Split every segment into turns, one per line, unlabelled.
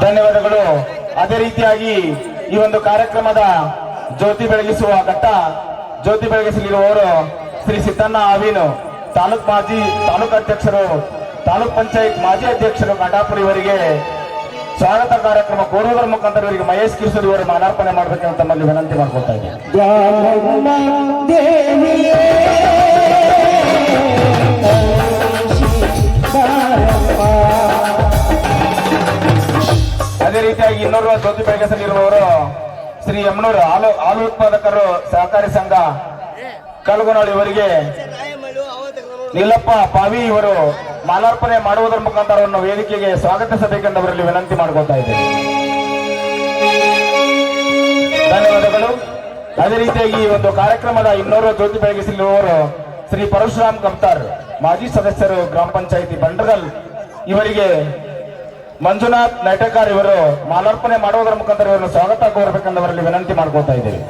ಧನ್ಯವಾದಗಳು. ಅದೇ ರೀತಿಯಾಗಿ ಈ ಒಂದು ಕಾರ್ಯಕ್ರಮದ ಜ್ಯೋತಿ ಬೆಳಗಿಸುವ ಘಟ್ಟ ಜ್ಯೋತಿ ಬೆಳಗಿಸಲಿರುವವರು ಶ್ರೀ ಸಿದ್ದಣ್ಣ ಆವೀನು, ತಾಲೂಕು ಅಧ್ಯಕ್ಷರು, ತಾಲೂಕ್ ಪಂಚಾಯತ್ ಮಾಜಿ ಅಧ್ಯಕ್ಷರು ಕಾಟಾಪುರ ಇವರಿಗೆ ಸ್ವಾಗತ ಕಾರ್ಯಕ್ರಮ ಕೋರುವುದರ ಮುಖಾಂತರ ಇವರಿಗೆ ಮಹೇಶ್ ಕಿಶೋರ್ ಇವರು ಮಾಲಾರ್ಪಣೆ ಮಾಡಬೇಕಂತ ತಮ್ಮಲ್ಲಿ ವಿನಂತಿ ಮಾಡ್ಕೊಳ್ತಾ ಇದ್ದೇನೆ. ಅದೇ ರೀತಿಯಾಗಿ ಇನ್ನೋರ್ವ ಜ್ಯೋತಿ ಬೆಳಗಿಸಲಿರುವವರು ಶ್ರೀ ಯಮನೂರು ಹಾಲು ಉತ್ಪಾದಕರು ಸಹಕಾರಿ ಸಂಘ ಕಲ್ಗೊನೋಳಿ ಇವರಿಗೆ ನಿಲ್ಲಪ್ಪ ಪಾವಿ ಇವರು ಮಾಲಾರ್ಪಣೆ ಮಾಡುವುದರ ಮುಖಾಂತರ ಅವರನ್ನು ವೇದಿಕೆಗೆ ಸ್ವಾಗತಿಸಬೇಕೆಂದು ಅವರಲ್ಲಿ ವಿನಂತಿ ಮಾಡ್ಕೊಳ್ತಾ ಇದ್ದೇನೆ. ಧನ್ಯವಾದಗಳು. ಅದೇ ರೀತಿಯಾಗಿ ಈ ಒಂದು ಕಾರ್ಯಕ್ರಮದ ಇನ್ನೋರ್ವ ಜ್ಯೋತಿ ಬೆಳಗಿಸಲಿರುವವರು ಶ್ರೀ ಪರಶುರಾಮ್ ಕಮ್ತಾರ್, ಮಾಜಿ ಸದಸ್ಯರು, ಗ್ರಾಮ ಪಂಚಾಯಿತಿ ಬಂಡಗಲ್ ಇವರಿಗೆ ಮಂಜುನಾಥ್ ನೈಟಕಾರ್ ಇವರು ಮಾಲಾರ್ಪಣೆ ಮಾಡುವುದರ ಮುಖಾಂತರ ಇವರನ್ನು ಸ್ವಾಗತ ಕೋರಬೇಕೆಂದು ಅವರಲ್ಲಿ ವಿನಂತಿ ಮಾಡ್ಕೊಳ್ತಾ ಇದ್ದೇವೆ.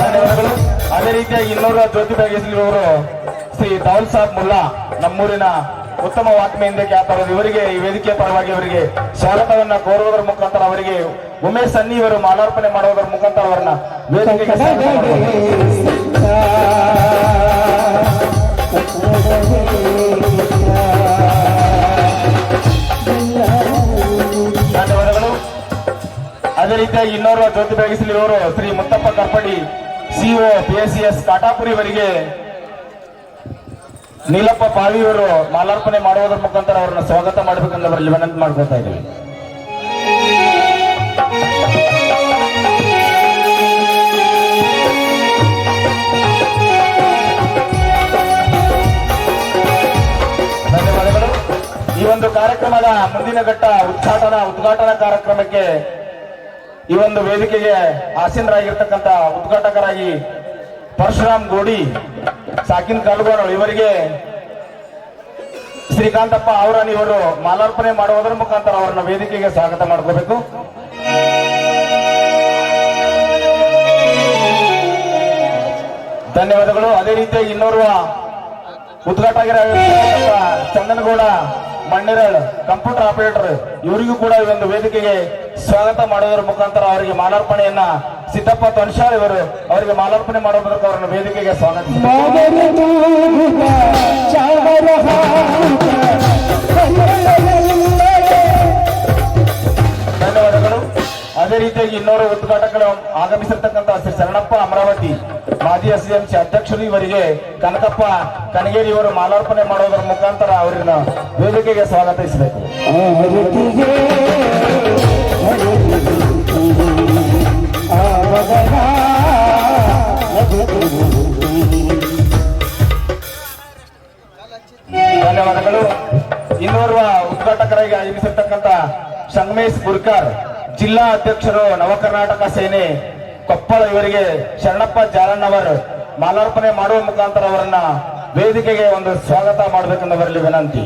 ಧನ್ಯವಾದಗಳು. ಅದೇ ರೀತಿಯಾಗಿ ಇನ್ನೋರ್ವ ಜ್ಯೋತಿ ಬೆಳಗಿಸಲಿರುವವರು ಶ್ರೀ ದಾವಲ್ ಸಾಬ್ ಮುಲ್ಲಾ, ನಮ್ಮೂರಿನ ಉತ್ತಮ ವಾಕ್ಮೆಯಿಂದ ಖ್ಯಾತರಾದ ಇವರಿಗೆ ಈ ವೇದಿಕೆಯ ಪರವಾಗಿ ಅವರಿಗೆ ಸ್ವಾಗತವನ್ನ ಕೋರುವುದರ ಮುಖಾಂತರ ಅವರಿಗೆ ಉಮೇಶ್ ಸನ್ನಿ ಇವರು ಮಾಲಾರ್ಪಣೆ ಮಾಡುವುದರ ಮುಖಾಂತರ ಅವರನ್ನ ವೇದಿಕೆಗೆ ಧನ್ಯವಾದಗಳು. ಅದೇ ರೀತಿಯಾಗಿ ಇನ್ನೋರ್ವ ಜ್ಯೋತಿ ಬೆಳಗಿಸಲಿರುವವರು ಶ್ರೀ ಮುತ್ತಪ್ಪ ಕರ್ಪಡಿ, ಸಿಒ PSCS ಕಾಟಾಪುರಿ ಇವರಿಗೆ ನೀಲಪ್ಪ ಪಾವಿ ಅವರು ಮಾಲಾರ್ಪಣೆ ಮಾಡುವುದರ ಮುಖಾಂತರ ಅವರನ್ನು ಸ್ವಾಗತ ಮಾಡಬೇಕೆಂದು ಅವರಲ್ಲಿ ವಿನಂತಿ ಮಾಡ್ಕೊಳ್ತಾ ಇದ್ದೀವಿ. ಧನ್ಯವಾದಗಳು. ಈ ಒಂದು ಕಾರ್ಯಕ್ರಮದ ಮುಂದಿನ ಘಟ್ಟ ಉದ್ಘಾಟನಾ ಕಾರ್ಯಕ್ರಮಕ್ಕೆ ಈ ಒಂದು ವೇದಿಕೆಗೆ ಆಸೀನರಾಗಿರ್ತಕ್ಕಂಥ ಉದ್ಘಾಟಕರಾಗಿ ಪರಶುರಾಮ್ ಗೋಡಿ, ಸಾಕಿನ್ ಕಲ್ಗೋನೋಳು ಇವರಿಗೆ ಶ್ರೀಕಾಂತಪ್ಪ ಅವರನ್ನು ಇವರು ಮಾಲಾರ್ಪಣೆ ಮಾಡುವುದರ ಮುಖಾಂತರ ಅವರನ್ನು ವೇದಿಕೆಗೆ ಸ್ವಾಗತ ಮಾಡ್ಕೋಬೇಕು. ಧನ್ಯವಾದಗಳು. ಅದೇ ರೀತಿಯಾಗಿ ಇನ್ನೋರ್ವ ಉದ್ಘಾಟಕರಾಗಿರ್ತಕ್ಕಂಥ ಚಂದನಗೌಡ ಮಣ್ಣಿರಳ್, ಕಂಪ್ಯೂಟರ್ ಆಪರೇಟರ್, ಇವರಿಗೂ ಕೂಡ ಈ ಒಂದು ವೇದಿಕೆಗೆ ಸ್ವಾಗತ ಮಾಡುವುದರ ಮುಖಾಂತರ ಅವರಿಗೆ ಮಾಲಾರ್ಪಣೆಯನ್ನ ಸಿದ್ದಪ್ಪ ತೊನ್ಶಾಳ್ ಇವರು ಅವರಿಗೆ ಮಾಲಾರ್ಪಣೆ ಮಾಡುವ ಮೂಲಕ ಅವರನ್ನು ವೇದಿಕೆಗೆ ಸ್ವಾಗತ. ಧನ್ಯವಾದಗಳು. ಅದೇ ರೀತಿಯಾಗಿ ಇನ್ನೋರು ಉದ್ಘಾಟಕರು ಆಗಮಿಸಿರ್ತಕ್ಕಂಥ ಶ್ರೀ ಶರಣಪ್ಪ ಅಮರಾವತಿ, ಮಾಜಿ SDMC ಅಧ್ಯಕ್ಷರು, ಇವರಿಗೆ ಕನಕಪ್ಪ ಕನಗೇರಿ ಇವರು ಮಾಲಾರ್ಪಣೆ ಮಾಡುವುದರ ಮುಖಾಂತರ ಅವರನ್ನು ವೇದಿಕೆಗೆ ಸ್ವಾಗತಿಸಬೇಕು. ಧನ್ಯವಾದಗಳು. ಇನ್ನೋರ್ವ ಉದ್ಘಾಟಕರಾಗಿ ಆಗಮಿಸಿರ್ತಕ್ಕಂಥ ಸಂಗಮೇಶ್ ಗುರ್ಕರ್, ಜಿಲ್ಲಾ ಅಧ್ಯಕ್ಷರು, ನವ ಕರ್ನಾಟಕ ಸೇನೆ ಕೊಪ್ಪಳ, ಇವರಿಗೆ ಶರಣಪ್ಪ ಜಾಲಣ್ಣವರ್ ಮಾಲಾರ್ಪಣೆ ಮಾಡುವ ಮುಖಾಂತರ ಅವರನ್ನ ವೇದಿಕೆಗೆ ಒಂದು ಸ್ವಾಗತ ಮಾಡಬೇಕೆಂದು ಅವರಲ್ಲಿ ವಿನಂತಿ.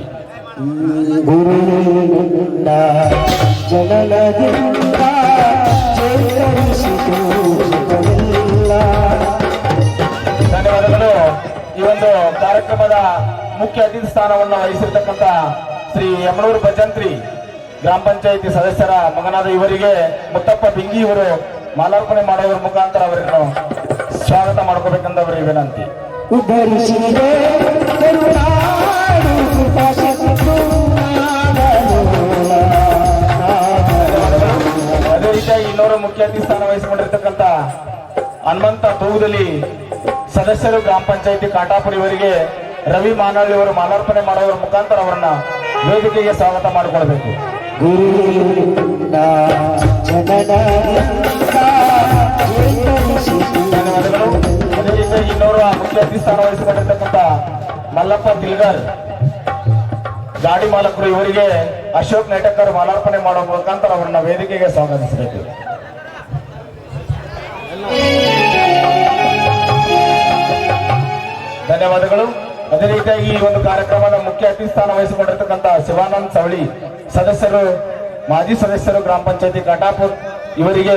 ಧನ್ಯವಾದಗಳು. ಈ ಒಂದು ಕಾರ್ಯಕ್ರಮದ ಮುಖ್ಯ ಅತಿಥಿ ಸ್ಥಾನವನ್ನು ವಹಿಸಿರ್ತಕ್ಕಂಥ ಶ್ರೀ ಯಮನೂರು ಭಜಂತ್ರಿ, ಗ್ರಾಮ ಪಂಚಾಯಿತಿ ಸದಸ್ಯರ ಮಗನಾದ ಇವರಿಗೆ ಮುತ್ತಪ್ಪ ಬಿಂಗಿ ಇವರು ಮಾಲಾರ್ಪಣೆ ಮಾಡುವುದರ ಮುಖಾಂತರ ಅವರನ್ನು ಸ್ವಾಗತ ಮಾಡ್ಕೋಬೇಕೆಂದು ಅವರಿಗೆ ವಿನಂತಿ. ಅದೇ ರೀತಿಯಾಗಿ ಇನ್ನೋರು ಮುಖ್ಯ ಅತಿಥಿ ಸ್ಥಾನ ವಹಿಸಿಕೊಂಡಿರ್ತಕ್ಕಂಥ ಹನುಮಂತ ತೂಗದಲ್ಲಿ ಸದಸ್ಯರು, ಗ್ರಾಮ ಪಂಚಾಯಿತಿ ಕಾಟಾಪುರ, ಇವರಿಗೆ ರವಿ ಮಾನಳ್ಳಿ ಅವರು ಮಾಲಾರ್ಪಣೆ ಮಾಡುವುದರ ಮುಖಾಂತರ ಅವರನ್ನ ವೇದಿಕೆಗೆ ಸ್ವಾಗತ ಮಾಡಿಕೊಳ್ಬೇಕು. ಧನ್ಯವಾದಗಳು. ಅದೇ ರೀತಿಯಾಗಿ ಇನ್ನೋರ್ವ ಮುಖ್ಯ ಅತಿಥಿ ಸ್ಥಾನ ವಹಿಸಿಕೊಂಡಿರ್ತಕ್ಕಂಥ ಮಲ್ಲಪ್ಪ ತಿಲ್ಗರ್, ಗಾಡಿ ಮಾಲಕರು, ಇವರಿಗೆ ಅಶೋಕ್ ನೈಟಕರ್ ಮಾಲಾರ್ಪಣೆ ಮಾಡುವ ಮುಖಾಂತರ ಅವರನ್ನ ವೇದಿಕೆಗೆ ಸ್ವಾಗತಿಸಬೇಕು. ಧನ್ಯವಾದಗಳು. ಅದೇ ರೀತಿಯಾಗಿ ಈ ಒಂದು ಕಾರ್ಯಕ್ರಮದ ಮುಖ್ಯ ಅತಿಥಿ ಸ್ಥಾನ ವಹಿಸಿಕೊಂಡಿರ್ತಕ್ಕಂಥ ಶಿವಾನಂದ್ ಸವಳಿ, ಸದಸ್ಯರು, ಮಾಜಿ ಸದಸ್ಯರು, ಗ್ರಾಮ ಪಂಚಾಯತಿ ಕಾಟಾಪುರ್, ಇವರಿಗೆ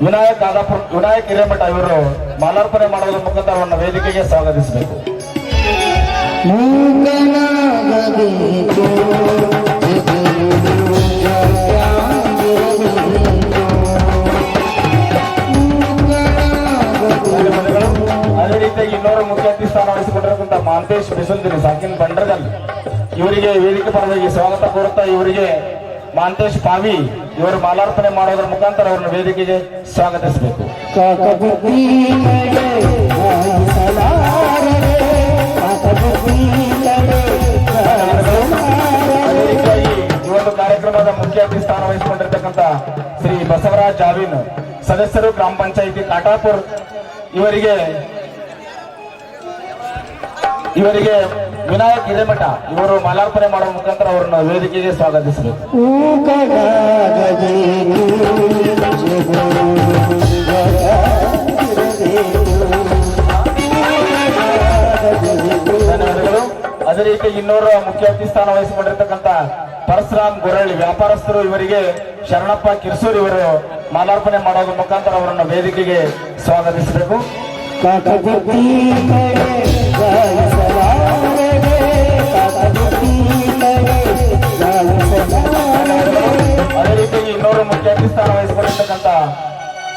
ವಿನಾಯಕ್ ಹಿರೇಮಠ ಇವರು ಮಾಲಾರ್ಪಣೆ ಮಾಡುವುದರ ಮುಖಾಂತರ ಅವರನ್ನು ವೇದಿಕೆಗೆ ಸ್ವಾಗತಿಸಬೇಕು. ಅದೇ ರೀತಿಯಾಗಿ ಇನ್ನೋರು ಮುಖ್ಯ ಅತಿಥಿ ಸ್ಥಾನ ವಹಿಸಿಕೊಂಡಿರತಕ್ಕಂಥ ಮಾಂತೇಶ್ ಬಿಸಲ್ದಿರಿ ಸಾಕಿನ್ ಬಂಡ್ರಗಲ್ ಇವರಿಗೆ ವೇದಿಕೆ ಪರವಾಗಿ ಸ್ವಾಗತ ಕೋರುತ್ತಾ ಇವರಿಗೆ ಮಾಂತೇಶ್ ಪಾವಿ ಇವರು ಮಾಲಾರ್ಪಣೆ ಮಾಡೋದ್ರ ಮುಖಾಂತರ ಅವರನ್ನು ವೇದಿಕೆಗೆ ಸ್ವಾಗತಿಸಬೇಕು. ಅದೇ ರೀತಿಯಾಗಿ ಈ ಒಂದು ಕಾರ್ಯಕ್ರಮದ ಮುಖ್ಯ ಅತಿಥಿ ಸ್ಥಾನ ವಹಿಸಿಕೊಂಡಿರ್ತಕ್ಕಂಥ ಶ್ರೀ ಬಸವರಾಜ್ ಜಾವೀನ್ ಸದಸ್ಯರು ಗ್ರಾಮ ಪಂಚಾಯಿತಿ ಕಾಟಾಪುರ್ ಇವರಿಗೆ ವಿನಾಯಕ್ ಹಿರೇಮಠ ಇವರು ಮಾಲಾರ್ಪಣೆ ಮಾಡುವ ಮುಖಾಂತರ ಅವರನ್ನು ವೇದಿಕೆಗೆ ಸ್ವಾಗತಿಸಬೇಕು. ಧನ್ಯವಾದಗಳು. ಅದೇ ರೀತಿ ಇನ್ನೋರು ಮುಖ್ಯ ಅತಿಥಿ ಸ್ಥಾನ ವಹಿಸಿಕೊಂಡಿರ್ತಕ್ಕಂಥ ಪರಶುರಾಮ್ ಗೊರಳ್ಳಿ ವ್ಯಾಪಾರಸ್ಥರು ಇವರಿಗೆ ಶರಣಪ್ಪ ಕಿರ್ಸೂರ್ ಇವರು ಮಾಲಾರ್ಪಣೆ ಮಾಡೋದ್ರ ಮುಖಾಂತರ ಅವರನ್ನು ವೇದಿಕೆಗೆ ಸ್ವಾಗತಿಸಬೇಕು. ಅದೇ ರೀತಿ ಇನ್ನೋರು ಮುಖ್ಯ ಅತಿಥಿ ಸ್ಥಾನ ವಹಿಸಿಕೊಂಡಿರ್ತಕ್ಕಂಥ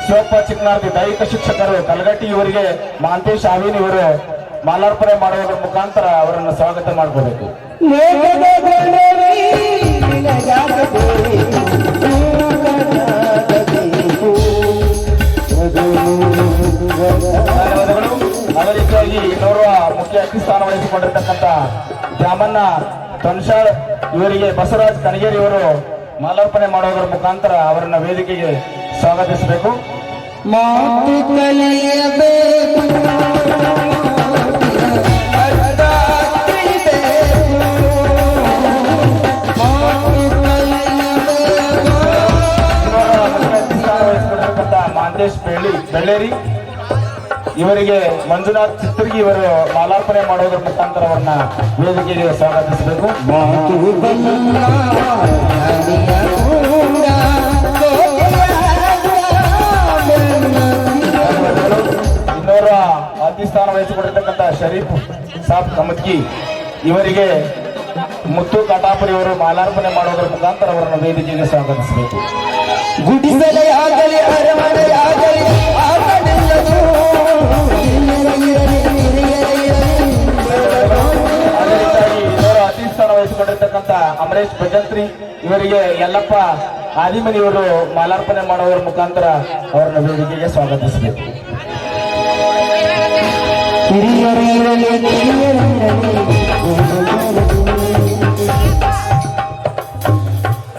ಶಿವಪ್ಪ ಚಿಕ್ಕನಾರ್ತಿ ದೈಹಿಕ ಶಿಕ್ಷಕರು ಕಲಗಟ್ಟಿ ಇವರಿಗೆ ಮಾಂತೇಶ್ ಆವೀನ್ ಇವರು ಮಾಲಾರ್ಪಣೆ ಮಾಡುವುದರ ಮುಖಾಂತರ ಅವರನ್ನು ಸ್ವಾಗತ ಮಾಡ್ಕೋಬೇಕು. ಧನ್ಯವಾದಗಳು. ಅದೇ ರೀತಿಯಾಗಿ ಇನ್ನೋರ್ವ ಮುಖ್ಯ ಅತಿಥಿ ಸ್ಥಾನ ವಹಿಸಿಕೊಂಡಿರ್ತಕ್ಕಂಥ ದ್ಯಾಮಣ್ಣ ತೊನ್ಶಾಳ್ ಇವರಿಗೆ ಬಸವರಾಜ್ ಕಣಗೇರಿ ಇವರು ಮಾಲಾರ್ಪಣೆ ಮಾಡುವುದರ ಮುಖಾಂತರ ಅವರನ್ನ ವೇದಿಕೆಗೆ ಸ್ವಾಗತಿಸಬೇಕು. ಮಾಂತೇಶ್ ಬೆಳ್ಳೇರಿ ಇವರಿಗೆ ಮಂಜುನಾಥ್ ಚಿತ್ರಗಿ ಇವರು ಮಾಲಾರ್ಪಣೆ ಮಾಡುವುದರ ಮುಖಾಂತರ ಅವರನ್ನ ವೇದಿಕೆಗೆ ಸ್ವಾಗತಿಸಬೇಕು. ಇನ್ನೋರ್ವ ಅತಿಥಿ ಸ್ಥಾನ ವಹಿಸಿಕೊಂಡಿರ್ತಕ್ಕಂಥ ಶರೀಫ್ ಸಾಬ್ ಕಮತ್ಕಿ ಇವರಿಗೆ ಮುತ್ತು ಕಾಟಾಪುರಿ ಅವರು ಮಾಲಾರ್ಪಣೆ ಮಾಡುವುದರ ಮುಖಾಂತರ ಅವರನ್ನು ವೇದಿಕೆಗೆ ಸ್ವಾಗತಿಸಬೇಕು.
ಗುಡಿಸಲೆಯಾಗಲಿ ಅರಮನೆಯಾಗಲಿ ಆಗಲಿಲ್ಲದು.
ಅದೇ ರೀತಿಯಾಗಿ ಇವರು ಅತಿಥಿ ಸ್ಥಾನ ವಹಿಸಿಕೊಂಡಿರ್ತಕ್ಕಂಥ ಅಮರೇಶ್ ಭಜಂತ್ರಿ ಇವರಿಗೆ ಯಲ್ಲಪ್ಪ ಆದಿಮನಿ ಇವರು ಮಾಲಾರ್ಪಣೆ ಮಾಡುವುದರ ಮುಖಾಂತರ ಅವರನ್ನು ವೇದಿಕೆಗೆ ಸ್ವಾಗತಿಸಬೇಕು.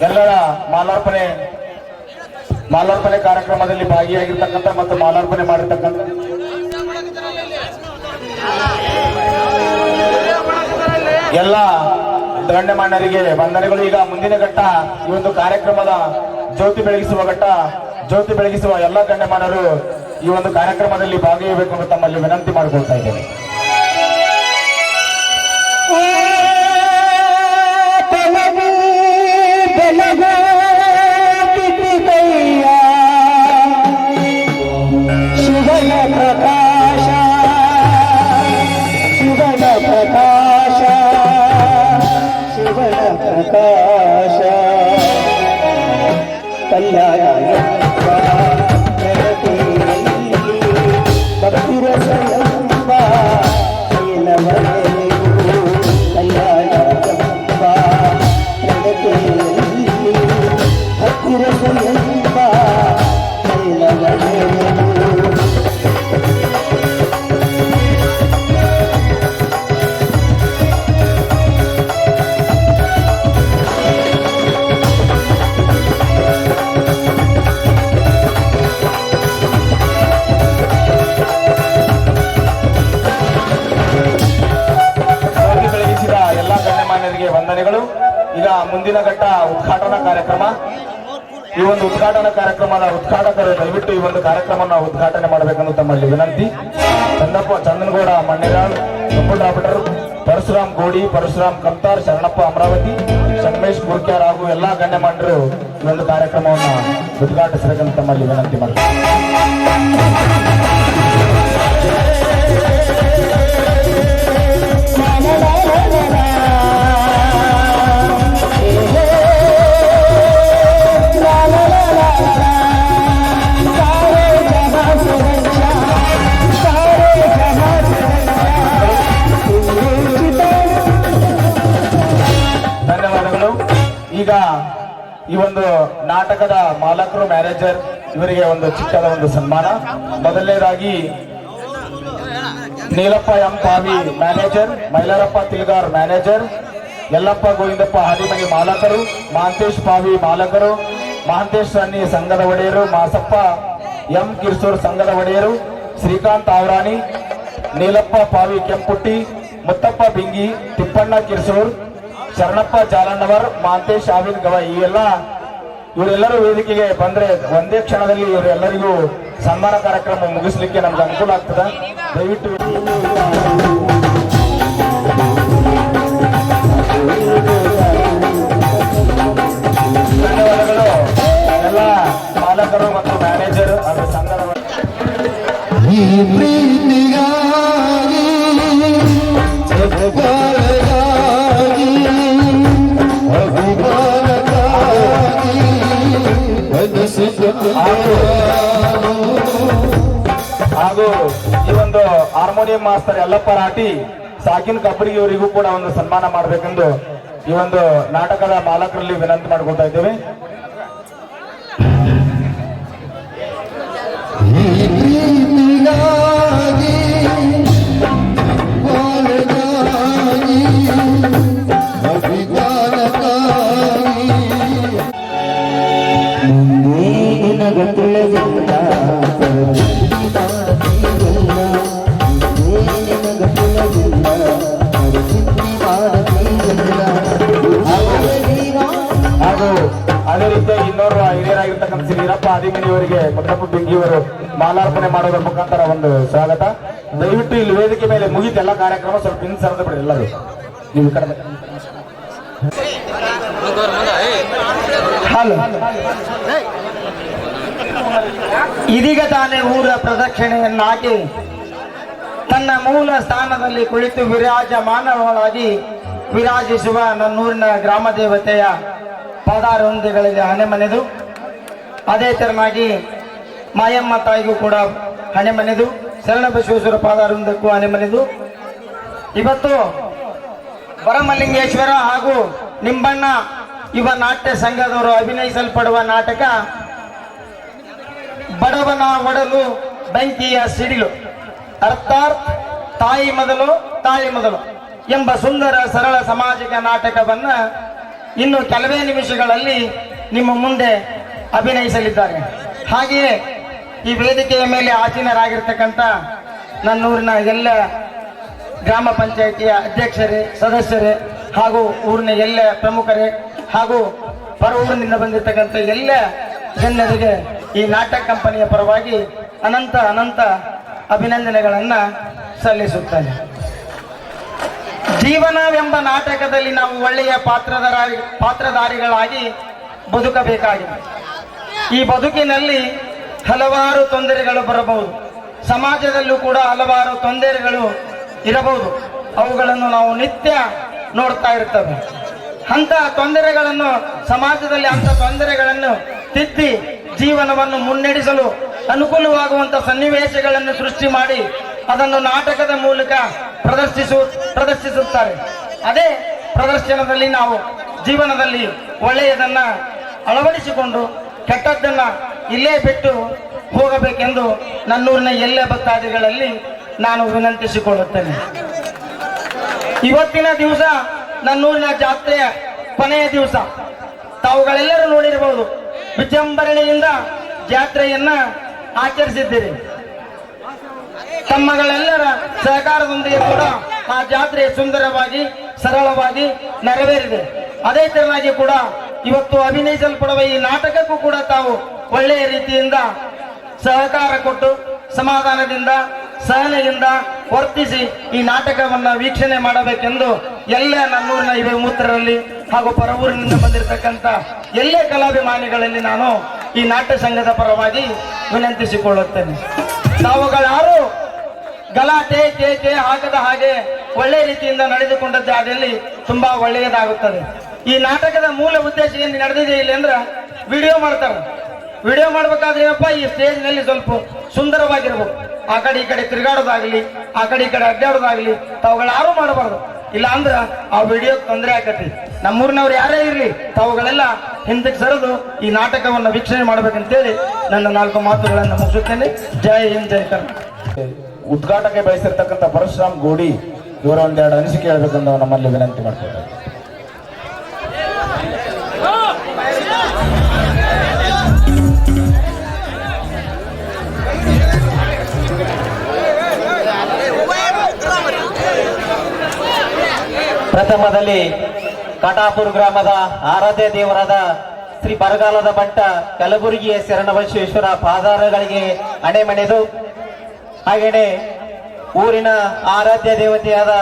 ಎಲ್ಲರ ಮಾಲಾರ್ಪಣೆ ಕಾರ್ಯಕ್ರಮದಲ್ಲಿ ಭಾಗಿಯಾಗಿರ್ತಕ್ಕಂಥ ಮತ್ತು ಮಾಲಾರ್ಪಣೆ ಮಾಡಿರ್ತಕ್ಕಂಥ ಎಲ್ಲ ಗಣ್ಯಮಾನ್ಯರಿಗೆ ವಂದನೆಗಳು. ಈಗ ಮುಂದಿನ ಘಟ್ಟ ಈ ಒಂದು ಕಾರ್ಯಕ್ರಮದ ಜ್ಯೋತಿ ಬೆಳಗಿಸುವ ಎಲ್ಲ ಗಣ್ಯಮಾನ್ಯರು ಈ ಒಂದು ಕಾರ್ಯಕ್ರಮದಲ್ಲಿ ಭಾಗಿಯಾಗಬೇಕು ಎಂದು ತಮ್ಮಲ್ಲಿ ವಿನಂತಿ ಮಾಡಿಕೊಳ್ತಾ ಇದ್ದೇನೆ.
ಪ್ರಕಾಶ ಕಲ್ಯಾಣ ಭಕ್ತಿರಸಂಬ ಕಲ್ಯಾಣ ಭಕ್ತಿರಸಂಬ
ವಂದನೆಗಳು. ಈಗ ಮುಂದಿನ ಘಟ್ಟ ಉದ್ಘಾಟನಾ ಕಾರ್ಯಕ್ರಮ. ಈ ಒಂದು ಉದ್ಘಾಟನಾ ಕಾರ್ಯಕ್ರಮದ ಉದ್ಘಾಟಕರು ದಯವಿಟ್ಟು ಈ ಒಂದು ಕಾರ್ಯಕ್ರಮವನ್ನು ಉದ್ಘಾಟನೆ ಮಾಡಬೇಕೆಂದು ತಮ್ಮಲ್ಲಿ ವಿನಂತಿ. ಚಂದನಗೌಡ ಮಣ್ಣೆರಾಳ್, ಕಪ್ಪುಲ್ ರಾಬಟರ್, ಪರಶುರಾಮ್ ಗೋಡಿ, ಪರಶುರಾಮ್ ಕಂತಾರ್, ಶರಣಪ್ಪ ಅಮರಾವತಿ, ಸಂಗಮೇಶ್ ಮುರ್ಕ್ಯಾರ್ ಹಾಗೂ ಎಲ್ಲಾ ಗಣ್ಯಮಾನ್ಯರು ಈ ಒಂದು ಕಾರ್ಯಕ್ರಮವನ್ನು ಉದ್ಘಾಟಿಸಬೇಕಂತ ತಮ್ಮಲ್ಲಿ ವಿನಂತಿ ಮಾಡ್ತಾರೆ. ಧನ್ಯವಾದಗಳು. ಈಗ ಈ ಒಂದು ನಾಟಕದ ಮಾಲಕರು, ಮ್ಯಾನೇಜರ್ ಇವರಿಗೆ ಒಂದು ಚಿಕ್ಕದ ಒಂದು ಸನ್ಮಾನ. ಮೊದಲನೇದಾಗಿ Neelappa M Pavi manager, Mailarappa Tilgar manager, Yallappa Govindappa Hadimani ಮಾಲಕರು, ಮಹಾಂತೇಶ್ ಪಾವಿ ಮಾಲಕರು, ಮಹಾಂತೇಶ್ ಸನ್ನಿ ಸಂಘದ ಒಡೆಯರು, ಮಾಸಪ್ಪ ಎಂ ಕಿರ್ಸೂರ್ ಸಂಘದ ಒಡೆಯರು, ಶ್ರೀಕಾಂತ್ ಆವರಾಣಿ, ನೀಲಪ್ಪ ಪಾವಿ ಕೆಂಪುಟ್ಟಿ, ಮುತ್ತಪ್ಪ ಬಿಂಗಿ, ತಿಪ್ಪಣ್ಣ ಕಿರ್ಸೂರ್, ಶರಣಪ್ಪ ಜಾಲಣ್ಣವರ್, ಮಹಾಂತೇಶ್ ಆವಿನ್ ಗವ ಇವರೆಲ್ಲರೂ ವೇದಿಕೆಗೆ ಬಂದ್ರೆ ಒಂದೇ ಕ್ಷಣದಲ್ಲಿ ಇವರೆಲ್ಲರಿಗೂ ಸನ್ಮಾನ ಕಾರ್ಯಕ್ರಮ ಮುಗಿಸ್ಲಿಕ್ಕೆ ನಮ್ಗೆ ಅನುಕೂಲ ಆಗ್ತದೆ. ದಯವಿಟ್ಟು ಧನ್ಯವಾದಗಳು ಎಲ್ಲ ಮಾಲಕರು ಮತ್ತು ಮ್ಯಾನೇಜರ್ ಅದರ ಸಂಘದ
ಈ ಪ್ರೀತಿಗಾಗಿ ಜಗಬಾಳಗಾಗಿ ಅಭಿಮಾನಕ್ಕಾಗಿ
ಹಾಗೂ ಈ ಒಂದು ಹಾರ್ಮೋನಿಯಂ ಮಾಸ್ತರ್ ಯಲ್ಲಪ್ಪ ರಾಟಿ, ಸಾಕಿನ್ ಕಬ್ಬಡಿಗೆ ಇವರಿಗೂ ಕೂಡ ಒಂದು ಸನ್ಮಾನ ಮಾಡಬೇಕೆಂದು ಈ ಒಂದು ನಾಟಕದ ಮಾಲಕರಲ್ಲಿ ವಿನಂತಿ ಮಾಡಿಕೊಳ್ತಾ ಇದ್ದೇವೆ. ಹಾಗೂ ಅದೇ ರೀತಿಯಾಗಿ ಇನ್ನೋರ್ವ ಹಿರಿಯರಾಗಿರ್ತಕ್ಕಂಥ ಶ್ರೀ ವೀರಪ್ಪ ಆದಿಮನಿಯವರಿಗೆ ಮುತ್ತಪ್ಪ ಬಿಂಗಿಯವರು ಮಾಲಾರ್ಪಣೆ ಮಾಡೋದ್ರ ಮುಖಾಂತರ ಒಂದು ಸ್ವಾಗತ. ದಯವಿಟ್ಟು ಇಲ್ಲಿ ವೇದಿಕೆ ಮೇಲೆ ಮುಗಿತು ಎಲ್ಲ ಕಾರ್ಯಕ್ರಮ, ಸ್ವಲ್ಪ ಹಿಂದೆ ಸರಿದು ಬಿಡಿ ಎಲ್ಲರೂ. ನೀವು ಕಡಿಮೆ
ಹಲೋ, ಇದೀಗ ತಾನೇ ಊರ ಪ್ರದಕ್ಷಿಣೆಯನ್ನಾಗಿ ತನ್ನ ಮೂಲ ಸ್ಥಾನದಲ್ಲಿ ಕುಳಿತು ವಿರಾಜಮಾನವಾಗಿ ವಿರಾಜಿಸುವ ನನ್ನೂರಿನ ಗ್ರಾಮ ದೇವತೆಯ ಪಾದಾರೊಂದಿಗಳಲ್ಲಿ ಹಣೆಮನೆದು, ಅದೇ ತೆರನಾಗಿ ಮಾಯಮ್ಮ ತಾಯಿಗೂ ಕೂಡ ಹಣೆಮನೆದು, ಶರಣಬಸವೇಶ್ವರ ಪಾದಾರೊಂದಕ್ಕೂ ಹಣೆಮನೆದು ಇವತ್ತು ವರಮಲ್ಲಿಂಗೇಶ್ವರ ಹಾಗೂ ನಿಂಬಣ್ಣ ಯುವ ನಾಟ್ಯ ಸಂಘದವರು ಅಭಿನಯಿಸಲ್ಪಡುವ ನಾಟಕ ಬಡವನ ಒಡಲು ಬೆಂಕಿಯ ಸಿಡಿಲು, ಅರ್ಥಾತ್ ತಾಯಿ ಮೊದಲು ತಾಳಿ ಮೊದಲು ಎಂಬ ಸುಂದರ ಸರಳ ಸಾಮಾಜಿಕ ನಾಟಕವನ್ನ ಇನ್ನು ಕೆಲವೇ ನಿಮಿಷಗಳಲ್ಲಿ ನಿಮ್ಮ ಮುಂದೆ ಅಭಿನಯಿಸಲಿದ್ದಾರೆ. ಹಾಗೆಯೇ ಈ ವೇದಿಕೆಯ ಮೇಲೆ ಆಸೀನರಾಗಿರ್ತಕ್ಕಂಥ ನನ್ನೂರಿನ ಎಲ್ಲ ಗ್ರಾಮ ಪಂಚಾಯಿತಿಯ ಅಧ್ಯಕ್ಷರೇ, ಸದಸ್ಯರೇ ಹಾಗೂ ಊರಿನ ಎಲ್ಲ ಪ್ರಮುಖರೇ ಹಾಗೂ ಹೊರ ಊರಿನಿಂದ ಬಂದಿರತಕ್ಕಂಥ ಎಲ್ಲ ಜನರಿಗೆ ಈ ನಾಟಕ ಕಂಪನಿಯ ಪರವಾಗಿ ಅನಂತ ಅನಂತ ಅಭಿನಂದನೆಗಳನ್ನ ಸಲ್ಲಿಸುತ್ತೇನೆ. ಜೀವನವೆಂಬ ನಾಟಕದಲ್ಲಿ ನಾವು ಒಳ್ಳೆಯ ಪಾತ್ರಧಾರಿಗಳಾಗಿ ಬದುಕಬೇಕಾಗಿದೆ. ಈ ಬದುಕಿನಲ್ಲಿ ಹಲವಾರು ತೊಂದರೆಗಳು ಬರಬಹುದು, ಸಮಾಜದಲ್ಲೂ ಕೂಡ ಹಲವಾರು ತೊಂದರೆಗಳು ಇರಬಹುದು. ಅವುಗಳನ್ನು ನಾವು ನಿತ್ಯ ನೋಡ್ತಾ ಇರ್ತೇವೆ. ಅಂತ ತೊಂದರೆಗಳನ್ನು ಸಮಾಜದಲ್ಲಿ ಅಂತ ತೊಂದರೆಗಳನ್ನು ತಿದ್ದಿ ಜೀವನವನ್ನು ಮುನ್ನಡೆಸಲು ಅನುಕೂಲವಾಗುವಂತ ಸನ್ನಿವೇಶಗಳನ್ನು ಸೃಷ್ಟಿ ಮಾಡಿ ಅದನ್ನು ನಾಟಕದ ಮೂಲಕ ಪ್ರದರ್ಶಿಸುತ್ತಾರೆ. ಅದೇ ಪ್ರದರ್ಶನದಲ್ಲಿ ನಾವು ಜೀವನದಲ್ಲಿ ಒಳ್ಳೆಯದನ್ನ ಅಳವಡಿಸಿಕೊಂಡು ಕೆಟ್ಟದ್ದನ್ನ ಇಲ್ಲೇ ಬಿಟ್ಟು ಹೋಗಬೇಕೆಂದು ನನ್ನೂರಿನ ಎಲ್ಲ ಭಕ್ತಾದಿಗಳಲ್ಲಿ ನಾನು ವಿನಂತಿಸಿಕೊಳ್ಳುತ್ತೇನೆ. ಇವತ್ತಿನ ದಿವಸ ನನ್ನೂರಿನ ಜಾತ್ರೆಯ ಕೊನೆಯ ದಿವಸ ತಾವುಗಳೆಲ್ಲರೂ ನೋಡಿರಬಹುದು. ವಿಜೃಂಭಣೆಯಿಂದ ಜಾತ್ರೆಯನ್ನ ಆಚರಿಸಿದ್ದೀರಿ. ತಮ್ಮಗಳೆಲ್ಲರ ಸಹಕಾರದೊಂದಿಗೆ ಕೂಡ ಆ ಜಾತ್ರೆ ಸುಂದರವಾಗಿ ಸರಳವಾಗಿ ನೆರವೇರಿದೆ. ಅದೇ ತರನಾಗಿ ಕೂಡ ಇವತ್ತು ಅಭಿನಯಿಸಲ್ಪಡುವ ಈ ನಾಟಕಕ್ಕೂ ಕೂಡ ತಾವು ಒಳ್ಳೆಯ ರೀತಿಯಿಂದ ಸಹಕಾರ ಕೊಟ್ಟು ಸಮಾಧಾನದಿಂದ ಸಹನೆಯಿಂದ ವರ್ತಿಸಿ ಈ ನಾಟಕವನ್ನ ವೀಕ್ಷಣೆ ಮಾಡಬೇಕೆಂದು ಎಲ್ಲ ನನ್ನೂರಿನ ಇವೆ ಮೂತ್ರರಲ್ಲಿ ಹಾಗೂ ಪರವೂರಿನಿಂದ ಬಂದಿರತಕ್ಕಂತ ಎಲ್ಲೇ ಕಲಾಭಿಮಾನಿಗಳಲ್ಲಿ ನಾನು ಈ ನಾಟ್ಯ ಸಂಘದ ಪರವಾಗಿ ವಿನಂತಿಸಿಕೊಳ್ಳುತ್ತೇನೆ. ತಾವುಗಳಾರು ಗಲಾಟೆ ಕೇಕೆ ಹಾಕದ ಹಾಗೆ ಒಳ್ಳೆ ರೀತಿಯಿಂದ ನಡೆದುಕೊಂಡದ್ದಾದಲ್ಲಿ ತುಂಬಾ ಒಳ್ಳೆಯದಾಗುತ್ತದೆ. ಈ ನಾಟಕದ ಮೂಲ ಉದ್ದೇಶ ಏನು ನಡೆದಿದೆ ಇಲ್ಲಿ ಅಂದ್ರೆ ವಿಡಿಯೋ ಮಾಡ್ತಾರೆ. ವಿಡಿಯೋ ಮಾಡ್ಬೇಕಾದ್ರೆ ಏನಪ್ಪ, ಈ ಸ್ಟೇಜ್ ನಲ್ಲಿ ಸ್ವಲ್ಪ ಸುಂದರವಾಗಿರ್ಬೇಕು. ಆ ಕಡೆ ಈ ಕಡೆ ತಿರುಗಾಡೋದಾಗ್ಲಿ, ಆ ಕಡೆ ಈ ಕಡೆ ಅಡ್ಡಾಡೋದಾಗ್ಲಿ ತಾವುಗಳಾರು ಮಾಡಬಾರ್ದು. ಇಲ್ಲ ಅಂದ್ರ ಆ ವಿಡಿಯೋ ತೊಂದರೆ ಆಗತ್ತೆ. ನಮ್ಮೂರಿನವ್ರು ಯಾರೇ ಇರ್ಲಿ ತಾವುಗಳೆಲ್ಲ ಹಿಂದಕ್ಕೆ ಸರಿದು ಈ ನಾಟಕವನ್ನು ವೀಕ್ಷಣೆ ಮಾಡ್ಬೇಕಂತೇಳಿ ನನ್ನ 4 ಮಾತುಗಳನ್ನು ಮುಗಿಸುತ್ತೇನೆ. ಜೈ ಹಿಂದ್, ಜೈ ಕರ್ನಾಟಕ.
ಉದ್ಘಾಟಕ್ಕೆ ಬಯಸಿರ್ತಕ್ಕಂಥ ಪರಶುರಾಮ್ ಗೋಡಿ ಇವರ ಒಂದೆರಡು ಅನಿಸಿಕೆ ಹೇಳ್ಬೇಕಂತ ನಮ್ಮಲ್ಲಿ ವಿನಂತಿ ಮಾಡ್ತಾರೆ.
ಪ್ರಥಮದಲ್ಲಿ ಕಾಟಾಪುರ ಗ್ರಾಮದ ಆರಾಧ್ಯ ದೇವರಾದ ಶ್ರೀ ಬರಗಾಲದ ಬಂಟ ಕಲಬುರಗಿಯ ಶರಣಬಸವೇಶ್ವರ ಪಾದಾರಗಳಿಗೆ ಅಣೆ ಮಣೆದು, ಹಾಗೆಯೇ ಊರಿನ ಆರಾಧ್ಯ ದೇವತೆಯಾದ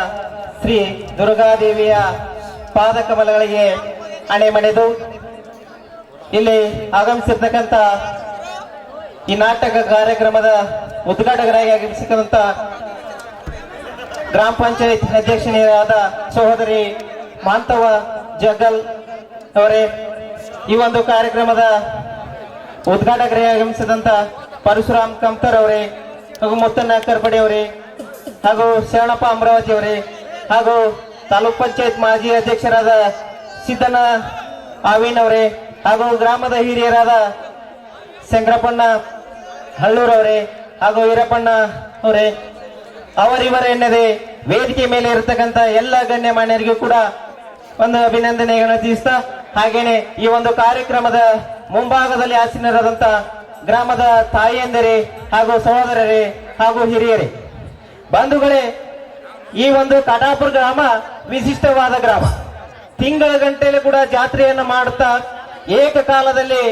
ಶ್ರೀ ದುರ್ಗಾದೇವಿಯ ಪಾದಕಮಲಗಳಿಗೆ ಅಣೆ ಮಣೆದು ಇಲ್ಲಿ ಆಗಮಿಸಿರ್ತಕ್ಕಂಥ ಈ ನಾಟಕ ಕಾರ್ಯಕ್ರಮದ ಉದ್ಘಾಟಕರಾಗಿ ಆಗಮಿಸಿದಂತ ಗ್ರಾಮ ಪಂಚಾಯತ್ ಅಧ್ಯಕ್ಷರಾದ ಸಹೋದರಿ ಮಾಂತವ ಜಗಲ್ ಅವರೇ, ಈ ಒಂದು ಕಾರ್ಯಕ್ರಮದ ಉದ್ಘಾಟಕರಾಗಿ ಆಗಮಿಸಿದಂತ ಪರಶುರಾಮ್ ಕಮ್ತರ್ ಅವರೇ, ಹಾಗೂ ಮುತ್ತಣ್ಣ ಕರ್ಪಡೆ ಅವರೇ, ಹಾಗೂ ಶರಣಪ್ಪ ಅಮರಾವತಿ ಅವರೇ, ಹಾಗೂ ತಾಲೂಕ್ ಪಂಚಾಯತ್ ಮಾಜಿ ಅಧ್ಯಕ್ಷರಾದ ಸಿದ್ದಣ್ಣ ಆವೀನ್ ಅವರೇ, ಹಾಗೂ ಗ್ರಾಮದ ಹಿರಿಯರಾದ ಶಂಕರಪ್ಪಣ್ಣ ಹಳ್ಳೂರವರೇ, ಹಾಗೂ ಈರಪ್ಪಣ್ಣ ಅವರೇ, ಅವರಿವರ ಎನ್ನದೆ ವೇದಿಕೆ ಮೇಲೆ ಇರತಕ್ಕಂತ ಎಲ್ಲ ಗಣ್ಯಮಾನ್ಯರಿಗೂ ಕೂಡ ಒಂದು ಅಭಿನಂದನೆಗಳನ್ನು ತಿಳಿಸ್ತಾ, ಹಾಗೇನೆ ಈ ಒಂದು ಕಾರ್ಯಕ್ರಮದ ಮುಂಭಾಗದಲ್ಲಿ ಆಸೀನರಾದಂತ ಗ್ರಾಮದ ತಾಯಿಯಂದಿರೇ ಹಾಗೂ ಸಹೋದರರೇ ಹಾಗೂ ಹಿರಿಯರೇ, ಬಂಧುಗಳೇ, ಈ ಒಂದು ಕಾಟಾಪುರ ಗ್ರಾಮ ವಿಶಿಷ್ಟವಾದ ಗ್ರಾಮ. ತಿಂಗಳ ಗಂಟೆಯಲ್ಲಿ ಕೂಡ ಜಾತ್ರೆಯನ್ನು ಮಾಡುತ್ತಾ ಏಕಕಾಲದಲ್ಲಿ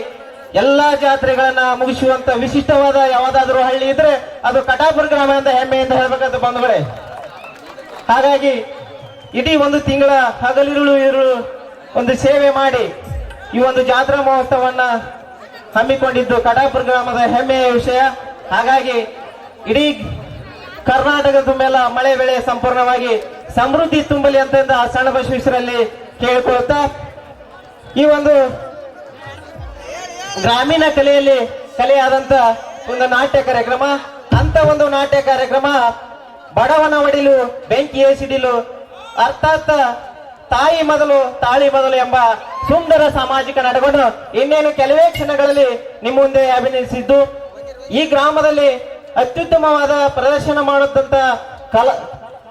ಎಲ್ಲಾ ಜಾತ್ರೆಗಳನ್ನ ಮುಗಿಸುವಂತ ವಿಶಿಷ್ಟವಾದ ಯಾವುದಾದ್ರೂ ಹಳ್ಳಿ ಇದ್ರೆ ಅದು ಕಾಟಾಪುರ ಗ್ರಾಮ ಅಂತ ಹೆಮ್ಮೆಯಿಂದ ಹೇಳ್ಬೇಕಂತ ಬಂಧುಗಳೇ. ಹಾಗಾಗಿ ಇಡೀ ಒಂದು ತಿಂಗಳ ಹಗಲಿರುಳು ಒಂದು ಸೇವೆ ಮಾಡಿ ಈ ಒಂದು ಜಾತ್ರಾ ಮಹೋತ್ಸವವನ್ನ ಹಮ್ಮಿಕೊಂಡಿದ್ದು ಕಾಟಾಪುರ ಗ್ರಾಮದ ಹೆಮ್ಮೆಯ ವಿಷಯ. ಹಾಗಾಗಿ ಇಡೀ ಕರ್ನಾಟಕದ ಮೇಲೆ ಮಳೆ ಬೆಳೆ ಸಂಪೂರ್ಣವಾಗಿ ಸಮೃದ್ಧಿ ತುಂಬಲಿ ಅಂತ ಸಣ್ಣ ಬಸವೇಶ್ವರಲ್ಲಿ ಕೇಳಿಕೊಳ್ಳುತ್ತಾ, ಈ ಒಂದು ಗ್ರಾಮೀಣ ಕಲೆಯಾದಂತ ಒಂದು ನಾಟ್ಯ ಕಾರ್ಯಕ್ರಮ, ಅಂತ ಒಂದು ನಾಟ್ಯ ಕಾರ್ಯಕ್ರಮ ಬಡವನ ಒಡಿಲು ಬೆಂಕಿ ಏಸಿಡಿಲು, ಅರ್ಥಾತ್ ತಾಯಿ ಮೊದಲು ತಾಳಿ ಮೊದಲು ಎಂಬ ಸುಂದರ ಸಾಮಾಜಿಕ ನಾಟಕವನ್ನು ಇನ್ನೇನು ಕೆಲವೇ ಕ್ಷಣಗಳಲ್ಲಿ ನಿಮ್ಮ ಮುಂದೆ ಅಭಿನಯಿಸಿದ್ದು, ಈ ಗ್ರಾಮದಲ್ಲಿ ಅತ್ಯುತ್ತಮವಾದ ಪ್ರದರ್ಶನ ಮಾಡುತ್ತಂತ